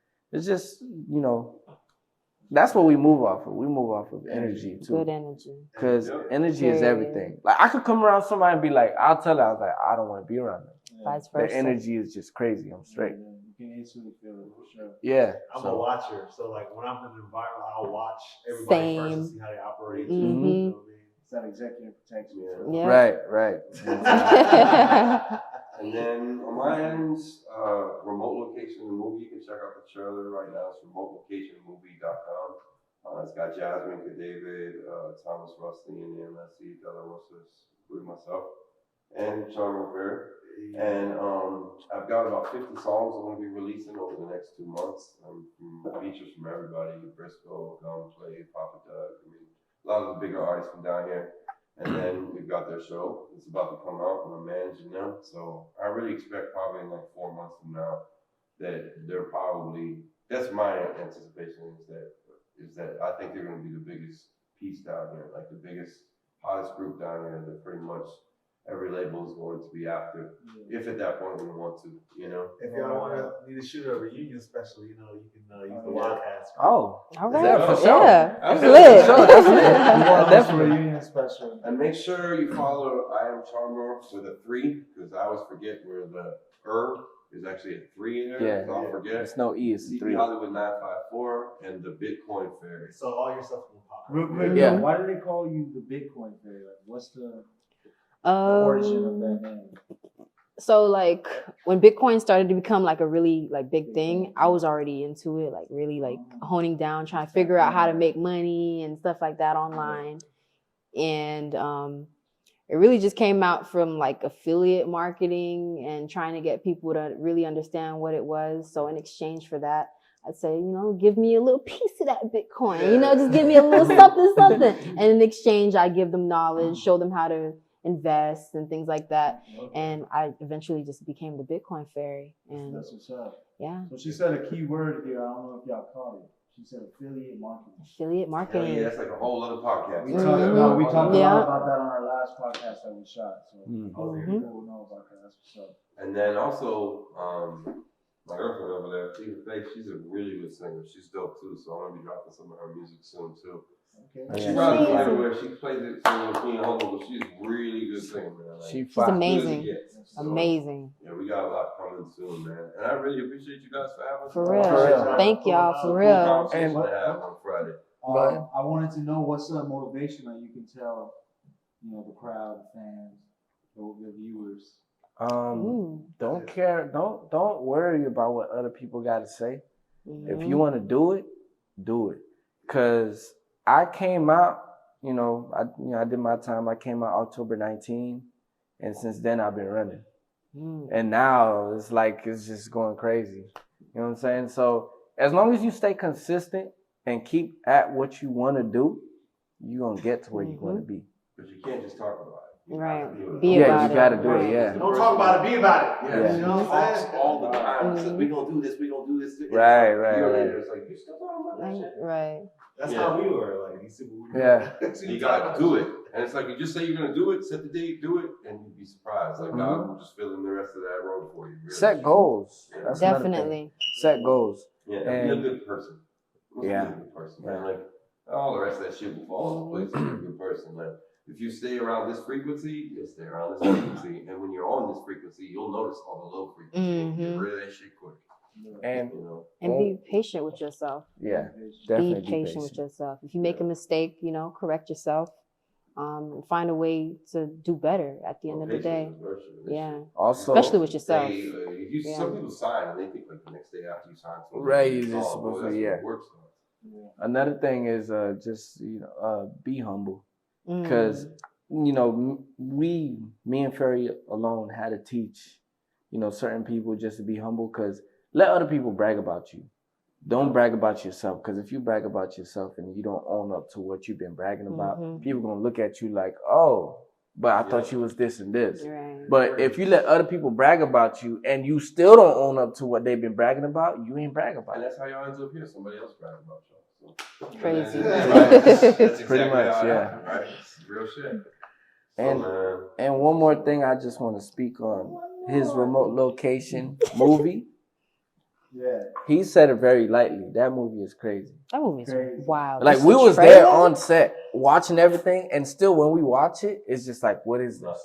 that's what we move off of. We move off of energy too. Good energy. Because energy is Yeah. everything. Like I could come around somebody and be like, I'll tell her, I was like, I don't want to be around them. Vice Their versa. energy is just crazy. I'm straight. You can instantly feel it for sure. Yeah. I'm a So watcher, so like when I'm in the environment, I'll watch everybody first and Same. see how they operate. Mhm. You know what I mean? It's that executive protection. Yeah. right. And then on my end, remote location of the movie, you can check out the trailer right now. It's remotelocationmovie.com. It's got Jasmine, David, Thomas Rusty, and the MSC, Della Rosas, including myself, and Charm3r. And I've got about 50 songs I'm gonna be releasing over the next 2 months. Features from everybody: Briscoe, Gunplay, Papa Doug. I mean, a lot of the bigger artists from down here. And then we've got their show. It's about to come out, and I'm managing them. So I really expect probably in like 4 months from now that they're probably. That's my anticipation is that I think they're gonna be the biggest piece down here, like the biggest, hottest group down here that pretty much every label is going to be after, if at that point we want to, you know. If y'all need to shoot a reunion special, you know, you can use the WildKast. Oh, All right. yeah, for sure. Yeah, that's For lit. sure, that's lit. That's a reunion special. And make sure you follow I Am Charm3r with a 3, because I always forget where the is actually a 3 in there. Yeah, so I'll forget. It's no E, it's a CP 3. Hollywood 954 and the Bitcoin Fairy. So all your stuff will pop. Real quick, Yeah. why do they call you the Bitcoin Fairy? Like, what's the origin of that name? So like when Bitcoin started to become like a really like big thing, I was already into it, like really like honing down, trying to figure out how to make money and stuff like that online. And it really just came out from like affiliate marketing and trying to get people to really understand what it was. So in exchange for that, I'd say, you know, give me a little piece of that Bitcoin, you know, just give me a little something. And in exchange, I give them knowledge, show them how to invest and things like that. And I eventually just became the Bitcoin Fairy. And That's what's up. yeah. So she said a key word here. I don't know if y'all caught it. She said affiliate marketing. Affiliate Hell marketing. yeah, that's like a whole other podcast. We talked a Yeah. lot about that on our last podcast that we shot. So people will know about that. That's what's up. And then also, my girlfriend over there, she's a really good singer. She's dope too, so I'm gonna be dropping some of her music soon too. Okay. She's probably from everywhere. She plays it singing with Queen Homo, but she's really good singer, man. Like, She's amazing. So, Amazing. yeah, we got a lot coming soon, man. And I really appreciate you guys for having us. For real. Thank y'all, for real. And to have on Friday. I wanted to know what's the motivation that you can tell, you know, the crowd, the fans, the viewers. Don't care. Don't worry about what other people got to say. If you want to do it. Cause I came out, I did my time. I came out October 19, and since then I've been running. And now it's like it's just going crazy. You know what I'm saying? So as long as you stay consistent and keep at what you want to do, you're gonna get to where you want to be. But you can't just talk about it. Right. You gotta do it. Yeah. Don't talk about it, be about it. Yeah. You know what I'm saying? All the time. Says, we gonna do this. Right. It's like, you still talking about that shit? Right. That's how we were. Like, you see what we Yeah. You gotta do it. And it's like, you just say you're gonna do it, set the date, do it, and you'd be surprised. Like, God will just fill in the rest of that road for you. Really. Set goals. Yeah. That's another thing. Definitely. Set goals. Yeah, and be a good person. Be a good person, man. Like, all the rest of that shit will fall into place if you're a good person. Like, if you stay around this frequency, you'll stay around this frequency. And when you're on this frequency, you'll notice all the low frequency. Get rid of that shit quick. And be patient with yourself. Yeah, definitely be patient with yourself. If you make a mistake, correct yourself. And find a way to do better at the end of the day. Yeah. Also, especially with yourself. Some people sign and they think like the next day after you sign something. Right, you're just supposed to, Another thing is just be humble, because me and Fairy alone had to teach certain people just to be humble, because let other people brag about you. Don't brag about yourself, because if you brag about yourself and you don't own up to what you've been bragging about, people gonna look at you like, oh, but I thought you was this and this. Right. But if you let other people brag about you and you still don't own up to what they've been bragging about, you ain't bragging about it. And that's how y'all end up here. Somebody else bragging about y'all. So. Crazy. That's exactly pretty much, yeah. Right? It's real shit. And one more thing I just want to speak on. His remote location movie. Yeah. He said it very lightly. That movie is crazy. That movie is wild. Like, we was there on set watching everything, and still when we watch it, it's just like, what is this?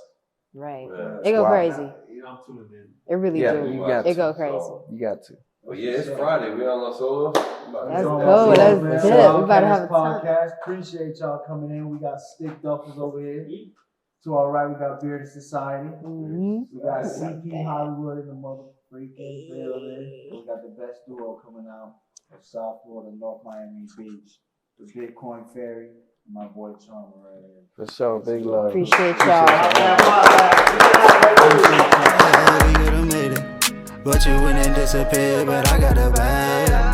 Right. Yeah. It go crazy. I'm tuning in. It really do. It go crazy. You got to. Well, yeah, it's Friday. We on La Solo. Let's go. Let's dip. We about to have a time. Podcast. Appreciate y'all coming in. We got StickDuffles over here. To our right, we got Bearded Society. We got CP Hollywood in the motherfucking building. We got the best duo coming out of South Florida, North Miami Beach. The Bitcoin Fairy. My boy Charm right here. For sure, big love. Appreciate y'all. Yeah, we could've made it, but you went and disappeared. But I got a bag.